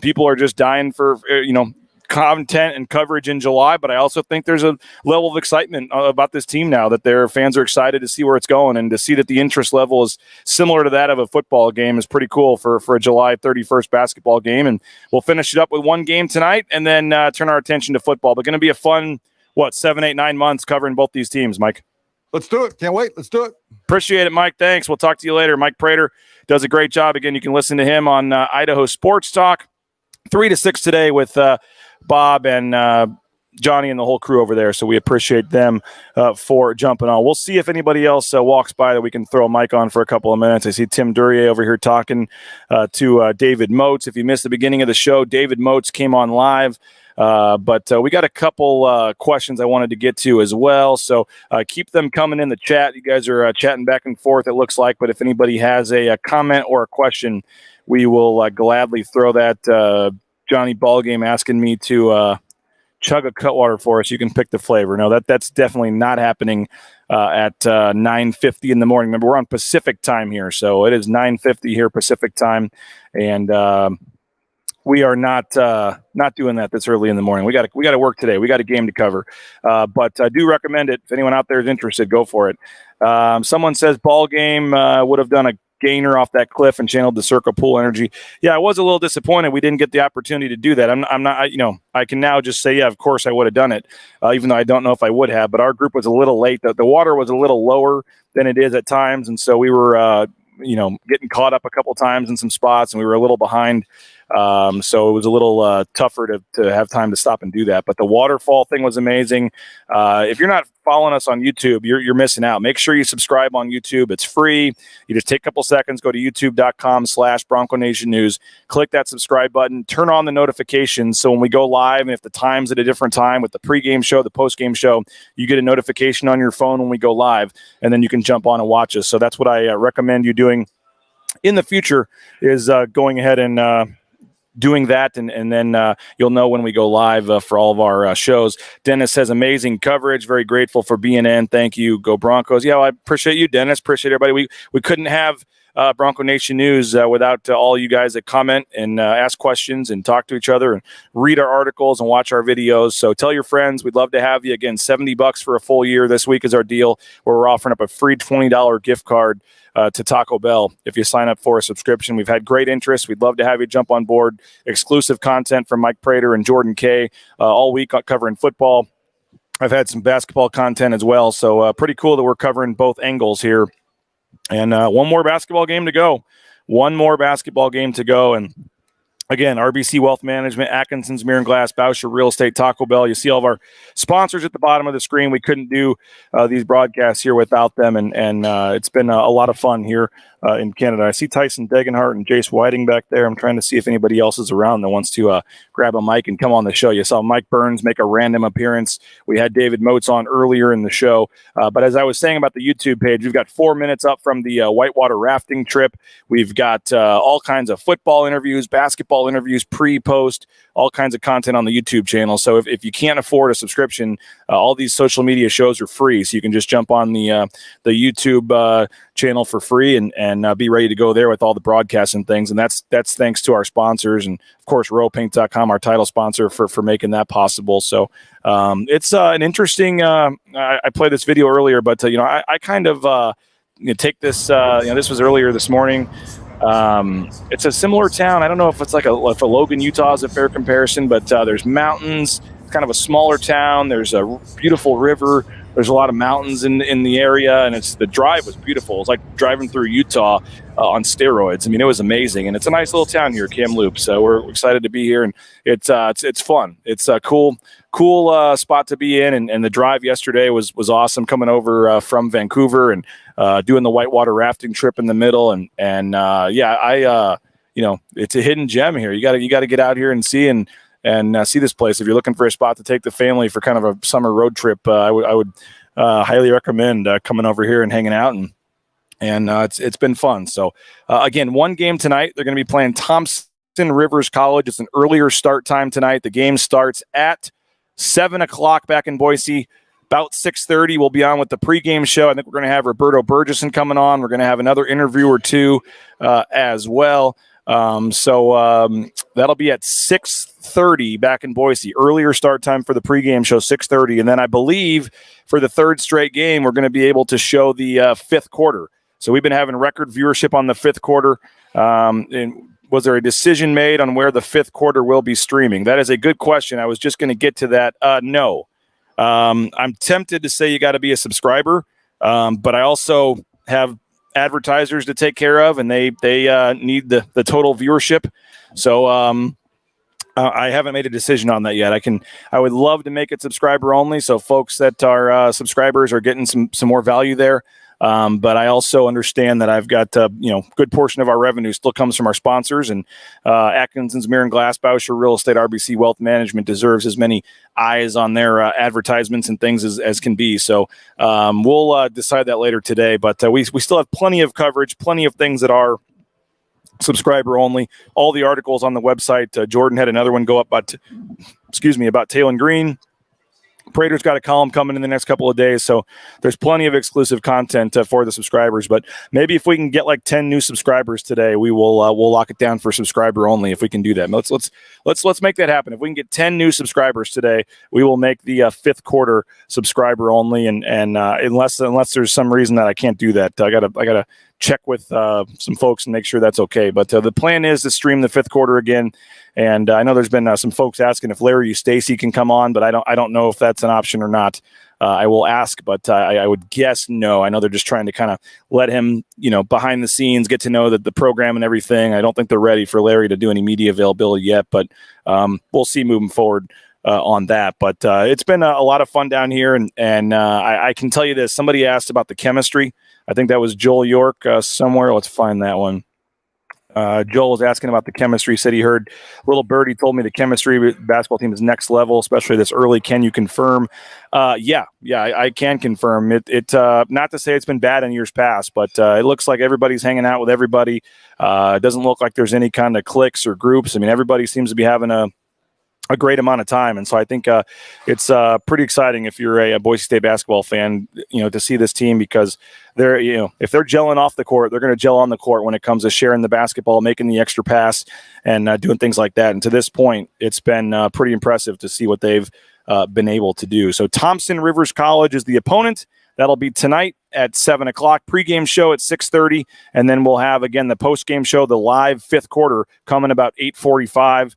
People are just dying for, content and coverage in July, but I also think there's a level of excitement about this team now, that their fans are excited to see where it's going, and to see that the interest level is similar to that of a football game is pretty cool for a July 31st basketball game. And we'll finish it up with 1 game tonight, and then turn our attention to football. But going to be a fun, 7, 8, 9 months covering both these teams, Mike. Let's do it. Can't wait. Let's do it. Appreciate it, Mike. Thanks. We'll talk to you later. Mike Prater does a great job. Again, you can listen to him on Idaho Sports Talk 3 to 6 today with Bob and Johnny and the whole crew over there. So we appreciate them for jumping on. We'll see if anybody else walks by that we can throw a mic on for a couple of minutes. I see Tim Duryea over here talking to David Moats. If you missed the beginning of the show, David Moats came on live. But we got a couple questions I wanted to get to as well. So keep them coming in the chat. You guys are chatting back and forth, it looks like. But if anybody has a comment or a question, we will gladly throw that. Johnny Ballgame asking me to chug a Cutwater for us. You can pick the flavor. No, that's definitely not happening at 9:50 in the morning. Remember, we're on Pacific time here, so it is 9:50 here Pacific time, and we are not doing that this early in the morning. We got to work today. We got a game to cover, but I do recommend it. If anyone out there is interested, go for it. Someone says ball game would have done a gainer off that cliff and channeled the circle pool energy. Yeah, I was a little disappointed we didn't get the opportunity to do that. I'm not, I can now just say, yeah, of course I would have done it, even though I don't know if I would have. But our group was a little late. The water was a little lower than it is at times, and so we were, getting caught up a couple times in some spots, and we were a little behind. So it was a little tougher to have time to stop and do that. But the waterfall thing was amazing. If you're not following us on YouTube, you're missing out. Make sure you subscribe on YouTube. It's free. You just take a couple seconds, go to youtube.com/Bronco Nation News, click that subscribe button, turn on the notifications. So when we go live, and if the time's at a different time with the pregame show, the postgame show, you get a notification on your phone when we go live, and then you can jump on and watch us. So that's what I recommend you doing in the future, is going ahead and doing that, and then you'll know when we go live for all of our shows. Dennis says, amazing coverage. Very grateful for BNN. Thank you. Go Broncos. Yeah, well, I appreciate you, Dennis. Appreciate everybody. We couldn't have Bronco Nation News without all you guys that comment and ask questions and talk to each other and read our articles and watch our videos. So tell your friends. We'd love to have you. Again, $70 for a full year. This week is our deal where we're offering up a free $20 gift card to Taco Bell if you sign up for a subscription. We've had great interest. We'd love to have you jump on board. Exclusive content from Mike Prater and Jordan Kay all week covering football. I've had some basketball content as well. So pretty cool that we're covering both angles here. And one more basketball game to go. And again, RBC Wealth Management, Atkinson's Mirror and Glass, Bauscher Real Estate, Taco Bell. You see all of our sponsors at the bottom of the screen. We couldn't do these broadcasts here without them, and it's been a lot of fun here in Canada. I see Tyson Degenhart and Jace Whiting back there. I'm trying to see if anybody else is around that wants to grab a mic and come on the show. You saw Mike Burns make a random appearance. We had David Moats on earlier in the show. But as I was saying about the YouTube page, we've got 4 minutes up from the whitewater rafting trip. We've got all kinds of football interviews, basketball interviews, pre-post, all kinds of content on the YouTube channel. So if you can't afford a subscription, all these social media shows are free. So you can just jump on the YouTube channel for free and be ready to go there with all the broadcasts and things. And that's thanks to our sponsors, and of course rowpaint.com, our title sponsor, for making that possible. So it's an interesting I played this video earlier, but I kind of take this this was earlier this morning. It's a similar town. I don't know if it's if Logan, Utah is a fair comparison, but there's mountains. It's kind of a smaller town. There's a beautiful river. There's a lot of mountains in the area, and the drive was beautiful. It's like driving through Utah on steroids. I mean, it was amazing, and it's a nice little town here, Kamloops. So we're excited to be here, and it's fun. It's a cool spot to be in, and the drive yesterday was awesome, coming over from Vancouver and doing the whitewater rafting trip in the middle, and it's a hidden gem here. You got to get out here and see and see this place. If you're looking for a spot to take the family for kind of a summer road trip, I would highly recommend coming over here and hanging out, and it's been fun. So again, one game tonight. They're going to be playing Thompson Rivers College. It's an earlier start time tonight. The game starts at 7:00 back in Boise. About 6:30, we'll be on with the pregame show. I think we're going to have Roberto Burgesson coming on. We're going to have another interview or two as well. So that'll be at 6:30 back in Boise. Earlier start time for the pregame show, 6:30. And then I believe for the third straight game, we're going to be able to show the fifth quarter. So we've been having record viewership on the fifth quarter. And was there a decision made on where the fifth quarter will be streaming? That is a good question. I was just going to get to that. No. I'm tempted to say you got to be a subscriber, but I also have advertisers to take care of, and they need the total viewership. So I haven't made a decision on that yet. I would love to make it subscriber only, so folks that are subscribers are getting some more value there. But I also understand that I've got good portion of our revenue still comes from our sponsors, and Atkinson's Mirror and Glass, Bauscher Real Estate, RBC Wealth Management deserves as many eyes on their advertisements and things as can be. So we'll decide that later today. But we still have plenty of coverage, plenty of things that are subscriber only. All the articles on the website. Jordan had another one go up about Taylon Green. Prater's got a column coming in the next couple of days, so there's plenty of exclusive content for the subscribers. But maybe if we can get like 10 new subscribers today, we'll lock it down for subscriber only if we can do that. Let's make that happen. If we can get 10 new subscribers today, we will make the fifth quarter subscriber only. And unless there's some reason that I can't do that, I gotta check with some folks and make sure that's okay. But the plan is to stream the fifth quarter again. And I know there's been some folks asking if Larry Eustace can come on, but I don't know if that's an option or not. I will ask, but I would guess no. I know they're just trying to kind of let him, behind the scenes, get to know the program and everything. I don't think they're ready for Larry to do any media availability yet, but we'll see moving forward on that. But it's been a lot of fun down here, and I can tell you this. Somebody asked about the chemistry. I think that was Joel York somewhere. Let's find that one. Joel was asking about the chemistry. He said he heard Little Birdie told me the chemistry with the basketball team is next level, especially this early. Can you confirm? Yeah, I can confirm it. Not to say it's been bad in years past, but it looks like everybody's hanging out with everybody. It doesn't look like there's any kind of cliques or groups. I mean, everybody seems to be having a great amount of time. And so I think it's pretty exciting if you're a Boise State basketball fan, to see this team, because they're, if they're gelling off the court, they're going to gel on the court when it comes to sharing the basketball, making the extra pass, and doing things like that. And to this point, it's been pretty impressive to see what they've been able to do. So Thompson Rivers College is the opponent. That'll be tonight at 7 o'clock. Pregame show at 6:30, and then we'll have, again, the postgame show, the live fifth quarter, coming about 8:45.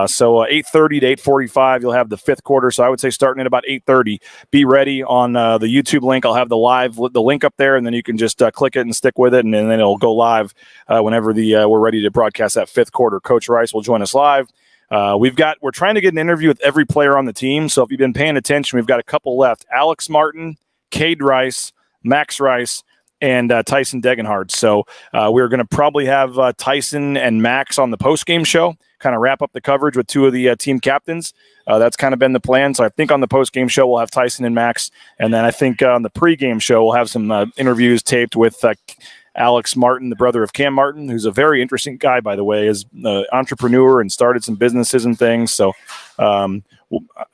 So 8:30 to 8:45, you'll have the fifth quarter. So I would say starting at about 8:30, be ready on the YouTube link. I'll have the link up there, and then you can just click it and stick with it, and then it'll go live whenever we're ready to broadcast that fifth quarter. Coach Rice will join us live. We're trying to get an interview with every player on the team. So if you've been paying attention, we've got a couple left: Alex Martin, Cade Rice, Max Rice, and Tyson Degenhardt. So we're going to probably have Tyson and Max on the postgame show, kind of wrap up the coverage with two of the team captains. That's kind of been the plan. So I think on the postgame show, we'll have Tyson and Max. And then I think on the pregame show, we'll have some interviews taped with Alex Martin, the brother of Cam Martin, who's a very interesting guy, by the way, is an entrepreneur and started some businesses and things. So I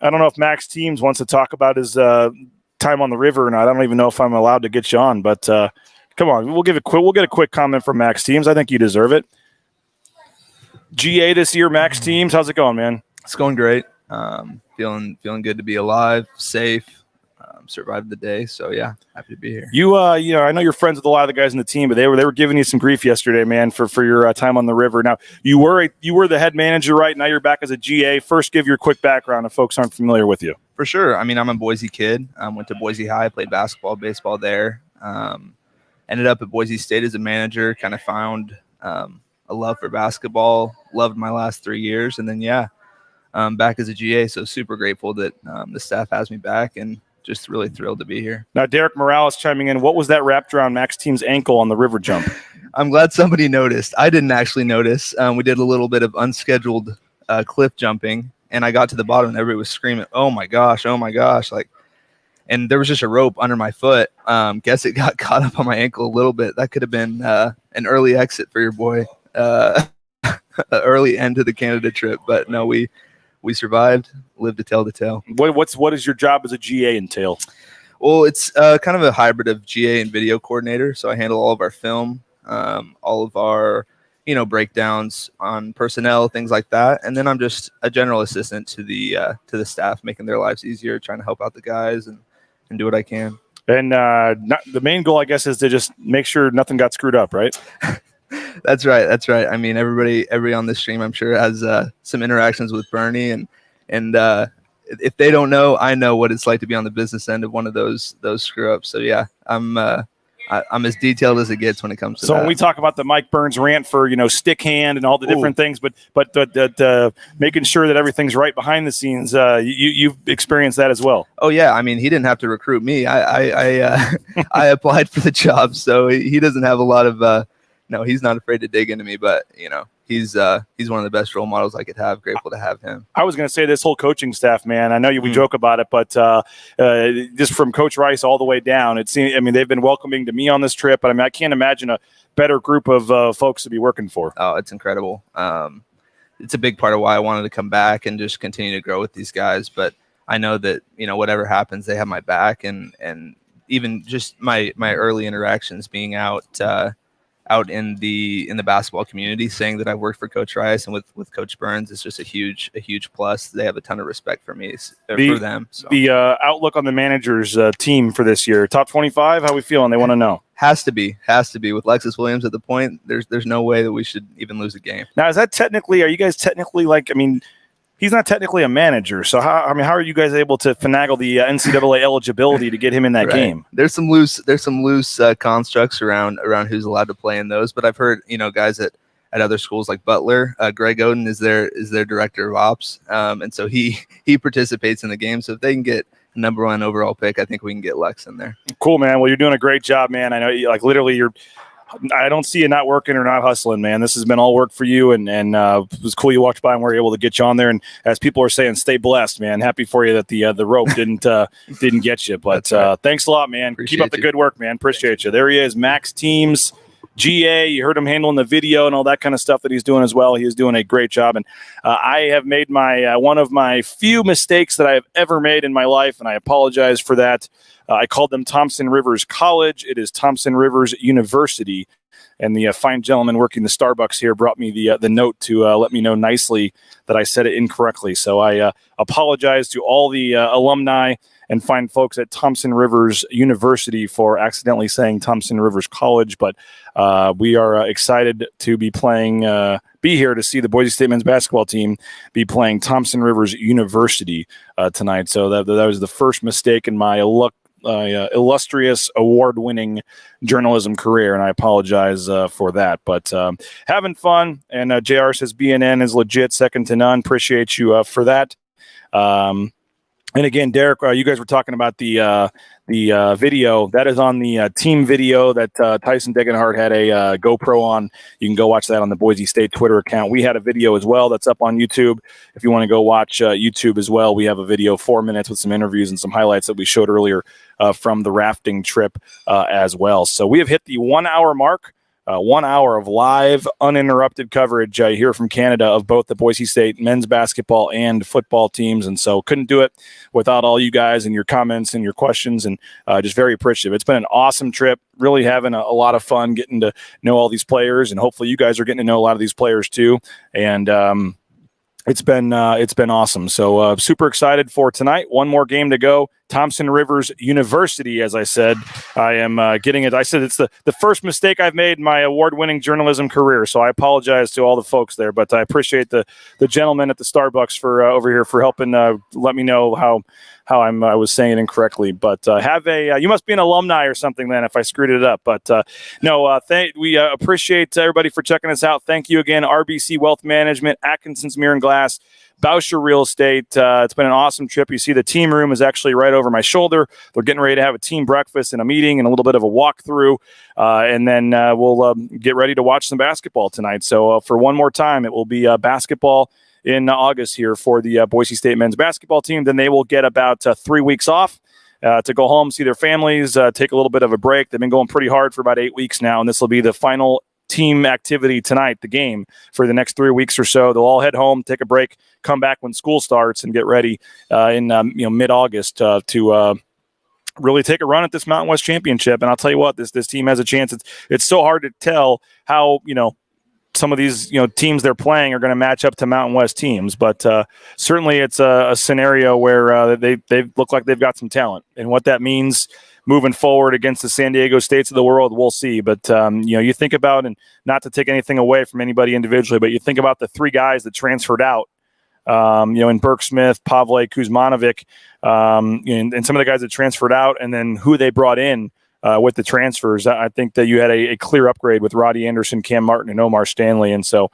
don't know if Max Teams wants to talk about his time on the river or not. I don't even know if I'm allowed to get you on, but come on, we'll get a quick comment from Max Teams. I think you deserve it. GA this year, Max Teams, how's it going, man? It's going great. Feeling good to be alive, safe, survived the day. So yeah, happy to be here. You I know you're friends with a lot of the guys in the team, but they were giving you some grief yesterday, man, for your time on the river. Now you were the head manager, right? Now you're back as a GA. First, give your quick background if folks aren't familiar with you. For sure. I mean, I'm a Boise kid. Went to Boise High, played basketball, baseball there. Ended up at Boise State as a manager. Kind of found a love for basketball. Loved my last 3 years, and then back as a GA. So super grateful that the staff has me back, and just really thrilled to be here. Now, Derek Morales chiming in. What was that wrapped around Max Team's ankle on the river jump? I'm glad somebody noticed. I didn't actually notice. We did a little bit of unscheduled cliff jumping, and I got to the bottom, and everybody was screaming, "Oh my gosh, oh my gosh!" And there was just a rope under my foot. Guess it got caught up on my ankle a little bit. That could have been an early exit for your boy, early end to the Canada trip. But no, we survived, lived to tell the tale. What does your job as a GA entail? Well, it's kind of a hybrid of GA and video coordinator. So I handle all of our film, all of our breakdowns on personnel, things like that. And then I'm just a general assistant to the staff, making their lives easier, trying to help out the guys and do what I can. And the main goal, I guess, is to just make sure nothing got screwed up, right? That's right. I mean, everybody on this stream, I'm sure, has some interactions with Bernie, and if they don't know, I know what it's like to be on the business end of one of those screw ups. So yeah, I'm as detailed as it gets when it comes to that. When we talk about the Mike Burns rant for stick hand and all the different things, but making sure that everything's right behind the scenes, you've experienced that as well. Oh yeah, I mean, he didn't have to recruit me. I applied for the job, so he doesn't have a lot of. No, he's not afraid to dig into me, but he's one of the best role models I could have. Grateful to have him. I was going to say this whole coaching staff, man. I know we joke about it, but just from Coach Rice all the way down, they've been welcoming to me on this trip. But I can't imagine a better group of folks to be working for. Oh, it's incredible. It's a big part of why I wanted to come back and just continue to grow with these guys. But I know that, whatever happens, they have my back, and even just my early interactions being out in the basketball community, saying that I worked for Coach Rice and with Coach Burns is just a huge plus. They have a ton of respect for me, for them. So. The outlook on the manager's team for this year, top 25, how we feeling? They want to know. Has to be with Lexus Williams at the point. There's no way that we should even lose a game. Now, is that technically? Are you guys technically he's not technically a manager. So how are you guys able to finagle the NCAA eligibility to get him in that game? There's some loose constructs around who's allowed to play in those. But I've heard guys at other schools like Butler, Greg Oden is their director of ops, and so he participates in the game. So if they can get number 1 overall pick, I think we can get Lex in there. Cool, man. Well, you're doing a great job, man. I know literally I don't see you not working or not hustling, man. This has been all work for you, and it was cool you walked by and we were able to get you on there. And as people are saying, stay blessed, man. Happy for you that the rope didn't get you. But right. Thanks a lot, man. Appreciate Keep up the good work, man. Appreciate you. There he is, Max Teams. GA, you heard him handling the video and all that kind of stuff that he's doing as well. He is doing a great job, and I have made my one of my few mistakes that I have ever made in my life, and I apologize for that. I called them Thompson Rivers College. It is Thompson Rivers University, and the fine gentleman working the Starbucks here brought me the note to let me know nicely that I said it incorrectly. So I apologize to all the alumni and fine folks at Thompson Rivers University for accidentally saying Thompson Rivers College. But we are excited to be here to see the Boise State men's basketball team be playing Thompson Rivers University tonight. So that was the first mistake in my illustrious award-winning journalism career, and I apologize for that. But having fun, and JR says BNN is legit, second to none. Appreciate you for that. And again, Derek, you guys were talking about the video that is on the team video that Tyson Degenhardt had a GoPro on. You can go watch that on the Boise State Twitter account. We had a video as well that's up on YouTube. If you want to go watch YouTube as well, we have a video 4 minutes with some interviews and some highlights that we showed earlier from the rafting trip as well. So we have hit the 1 hour mark. 1 hour of live, uninterrupted coverage here from Canada of both the Boise State men's basketball and football teams. And so couldn't do it without all you guys and your comments and your questions, and just very appreciative. It's been an awesome trip, really having a lot of fun getting to know all these players, and hopefully you guys are getting to know a lot of these players too. And it's been awesome. So super excited for tonight. One more game to go. Thompson Rivers University, as I said. I am getting it. I said it's the first mistake I've made in my award-winning journalism career, so I apologize to all the folks there. But I appreciate the gentleman at the Starbucks for over here for helping let me know how I was saying it incorrectly. But you must be an alumni or something then if I screwed it up. But we appreciate everybody for checking us out. Thank you again, RBC Wealth Management, Atkinson's Mirror and Glass, Bauscher Real Estate. It's been an awesome trip. You see the team room is actually right over my shoulder. They're getting ready to have a team breakfast and a meeting and a little bit of a walkthrough. And then we'll get ready to watch some basketball tonight. So for one more time, it will be basketball in August here for the Boise State men's basketball team. Then they will get about 3 weeks off to go home, see their families, take a little bit of a break. They've been going pretty hard for about 8 weeks now, and this will be the final team activity tonight, the game, for the next 3 weeks or so. They'll all head home, take a break, come back when school starts, and get ready in mid-August to really take a run at this Mountain West Championship. And I'll tell you what, this team has a chance. It's so hard to tell how some of these teams they're playing are going to match up to Mountain West teams, but certainly it's a scenario where they look like they've got some talent, and what that means moving forward against the San Diego States of the world, we'll see. But you think about, and not to take anything away from anybody individually, but you think about the three guys that transferred out, in Burke Smith, Pavle Kuzmanovic, and some of the guys that transferred out, and then who they brought in with the transfers. I think that you had a clear upgrade with Roddy Anderson, Cam Martin, and Omar Stanley. And so,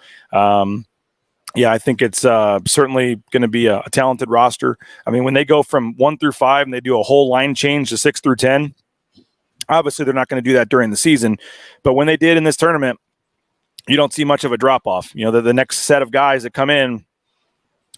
I think it's certainly going to be a talented roster. I mean, when they go from 1 through 5 and they do a whole line change to 6 through 10, obviously they're not going to do that during the season. But when they did in this tournament, you don't see much of a drop-off. The next set of guys that come in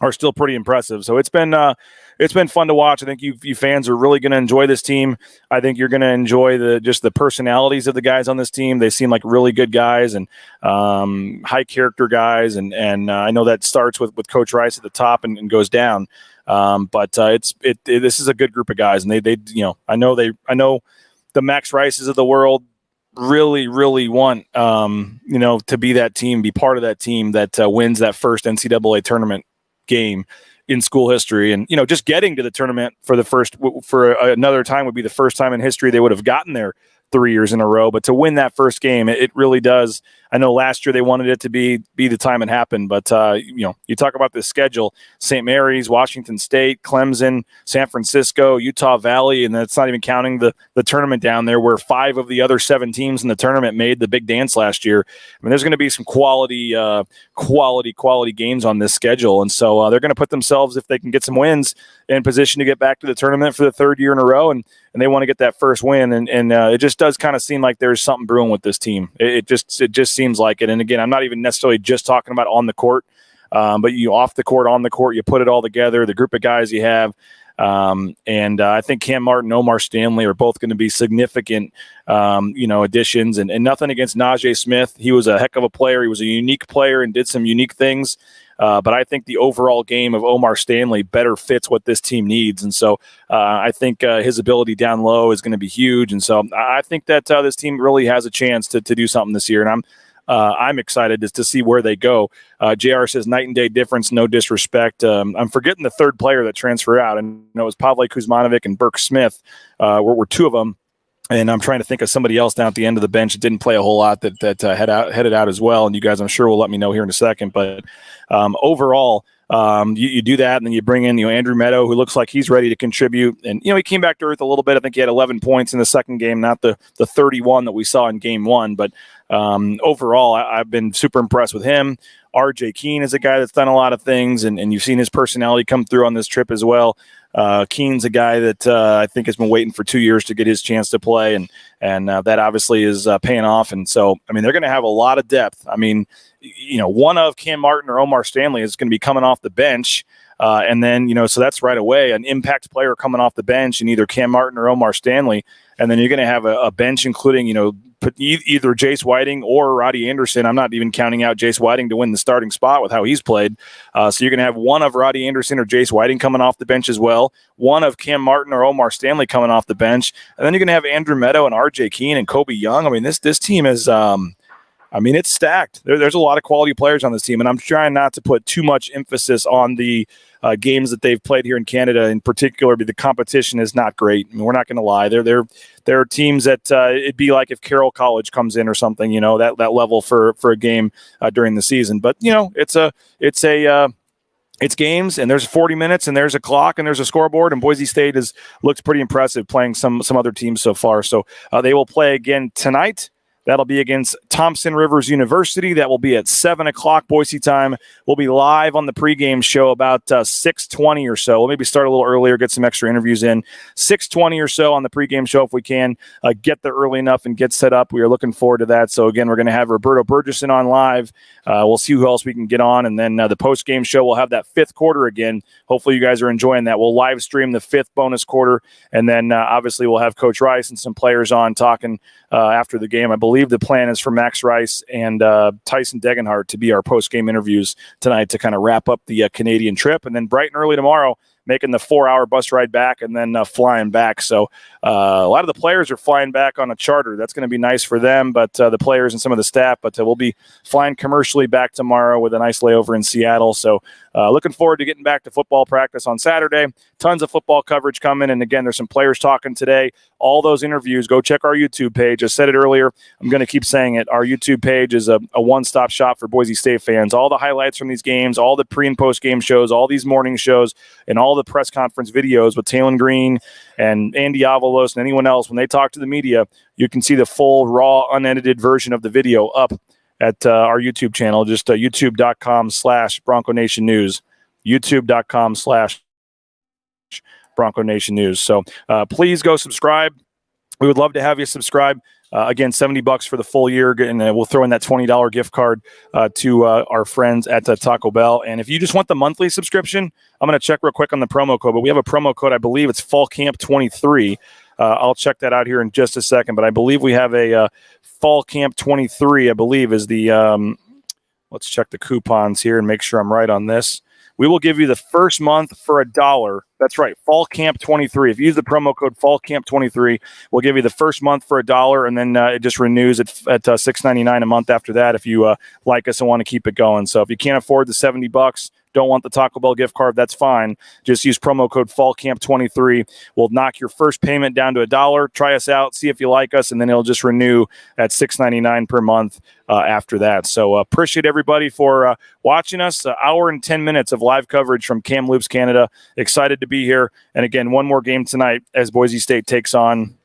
are still pretty impressive. So it's been fun to watch. I think you fans are really going to enjoy this team. I think you're going to enjoy the personalities of the guys on this team. They seem like really good guys and high character guys. And I know that starts with Coach Rice at the top and goes down. But this is a good group of guys, and they I know the Max Rices of the world really, really want to be that team, be part of that team that wins that first NCAA tournament game in school history. And just getting to the tournament for another time would be the first time in history they would have gotten there 3 years in a row. But to win that first game, it really does. I know last year they wanted it to be the time it happened, but you talk about the schedule: St. Mary's, Washington State, Clemson, San Francisco, Utah Valley, and that's not even counting the tournament down there where 5 of the other 7 teams in the tournament made the big dance last year. I mean, there's going to be some quality games on this schedule, and so they're going to put themselves, if they can get some wins, in position to get back to the tournament for the 3rd year in a row, and they want to get that first win, and it just does kind of seem like there's something brewing with this team. It just seems like it. And again, I'm not even necessarily just talking about on the court, but you off the court, on the court, you put it all together, the group of guys you have. And I think Cam Martin, Omar Stanley are both going to be significant, additions, and nothing against Najee Smith. He was a heck of a player. He was a unique player and did some unique things. But I think the overall game of Omar Stanley better fits what this team needs. And so I think his ability down low is going to be huge. And so I think that this team really has a chance to do something this year. And I'm excited to see where they go. JR says night and day difference, no disrespect. I'm forgetting the 3rd player that transferred out. And it was Pavle Kuzmanovic and Burke Smith were 2 of them. And I'm trying to think of somebody else down at the end of the bench that didn't play a whole lot that headed out as well. And you guys, I'm sure, will let me know here in a second. But overall, you do that, and then you bring in Andrew Meadow, who looks like he's ready to contribute. And he came back to earth a little bit. I think he had 11 points in the second game, not the 31 that we saw in game 1. But overall, I've been super impressed with him. RJ Keene is a guy that's done a lot of things, and you've seen his personality come through on this trip as well. Keene's a guy that I think has been waiting for 2 years to get his chance to play, and that obviously is paying off. And so, I mean, they're going to have a lot of depth. I mean, one of Cam Martin or Omar Stanley is going to be coming off the bench. And then, so that's right away an impact player coming off the bench in either Cam Martin or Omar Stanley. And then you're going to have a bench including, either Jace Whiting or Roddy Anderson. I'm not even counting out Jace Whiting to win the starting spot with how he's played. So you're going to have one of Roddy Anderson or Jace Whiting coming off the bench as well, one of Cam Martin or Omar Stanley coming off the bench, and then you're going to have Andrew Meadow and RJ Keene and Kobe Young. I mean, this team is it's stacked. There's a lot of quality players on this team, and I'm trying not to put too much emphasis on the games that they've played here in Canada in particular, but the competition is not great. I mean, we're not going to lie. There are teams that it'd be like if Carroll College comes in or something, that level for a game during the season. But, it's games, and there's 40 minutes, and there's a clock, and there's a scoreboard, and Boise State looks pretty impressive playing some other teams so far. So they will play again tonight. That'll be against Thompson Rivers University. That will be at 7 o'clock Boise time. We'll be live on the pregame show about 6:20 or so. We'll maybe start a little earlier, get some extra interviews in. 6:20 or so on the pregame show if we can get there early enough and get set up. We are looking forward to that. So, again, we're going to have Roberto Burgesson on live. We'll see who else we can get on. And then the postgame show, we'll have that 5th quarter again. Hopefully you guys are enjoying that. We'll live stream the 5th bonus quarter. And then, obviously, we'll have Coach Rice and some players on talking after the game. I believe the plan is for Max Rice and Tyson Degenhart to be our post-game interviews tonight to kind of wrap up the Canadian trip. And then bright and early tomorrow, making the 4-hour bus ride back and then flying back. So a lot of the players are flying back on a charter. That's going to be nice for them, but the players and some of the staff. But we'll be flying commercially back tomorrow with a nice layover in Seattle. So looking forward to getting back to football practice on Saturday. Tons of football coverage coming. And, again, there's some players talking today. All those interviews, go check our YouTube page. I said it earlier. I'm going to keep saying it. Our YouTube page is a one-stop shop for Boise State fans. All the highlights from these games, all the pre- and post-game shows, all these morning shows, and all the press conference videos with Talon Green and Andy Avalos and anyone else. When they talk to the media, you can see the full, raw, unedited version of the video up at our YouTube channel, just youtube.com/Bronco Nation News, youtube.com/Bronco Nation News. So please go subscribe. We would love to have you subscribe. Again, $70 for the full year, and we'll throw in that $20 gift card to our friends at Taco Bell. And if you just want the monthly subscription, I'm going to check real quick on the promo code, but we have a promo code. I believe it's Fall Camp 23. I'll check that out here in just a second, but I believe we have a Fall Camp 23, I believe is the let's check the coupons here and make sure I'm right on this. we will give you the first month for $1. That's right, Fall Camp 23. If you use the promo code Fall Camp 23, we'll give you the first month for $1, and then it just renews at $6.99 a month after that if you like us and want to keep it going. So if you can't afford the $70, don't want the Taco Bell gift card, that's fine. Just use promo code FallCamp23. We'll knock your first payment down to $1. Try us out, see if you like us, and then it'll just renew at $6.99 per month after that. So appreciate everybody for watching us. An hour and 10 minutes of live coverage from Kamloops, Canada. Excited to be here. And again, one more game tonight as Boise State takes on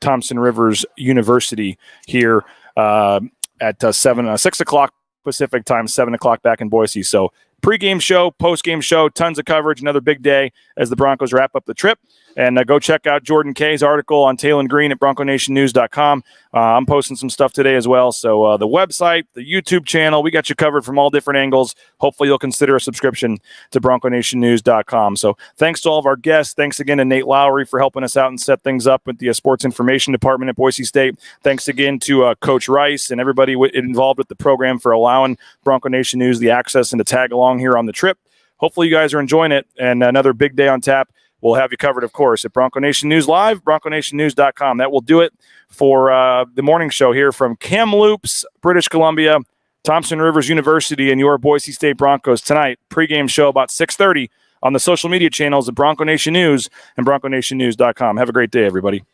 Thompson Rivers University here at 6 o'clock Pacific time, 7 o'clock back in Boise. So pre-game show, post-game show, tons of coverage, another big day as the Broncos wrap up the trip. And go check out Jordan Kay's article on Taylor and Green at BroncoNationNews.com. I'm posting some stuff today as well. So the website, the YouTube channel, we got you covered from all different angles. Hopefully you'll consider a subscription to BroncoNationNews.com. So thanks to all of our guests. Thanks again to Nate Lowry for helping us out and set things up with the Sports Information Department at Boise State. Thanks again to Coach Rice and everybody involved with the program for allowing Bronco Nation News the access and to tag along here on the trip. Hopefully you guys are enjoying it, and another big day on tap. We'll have you covered, of course, at Bronco Nation News Live, BroncoNationNews.com. That will do it for the morning show here from Kamloops, British Columbia, Thompson Rivers University, and your Boise State Broncos tonight. Pre-game show about 6:30 on the social media channels of Bronco Nation News and BroncoNationNews.com. Have a great day, everybody.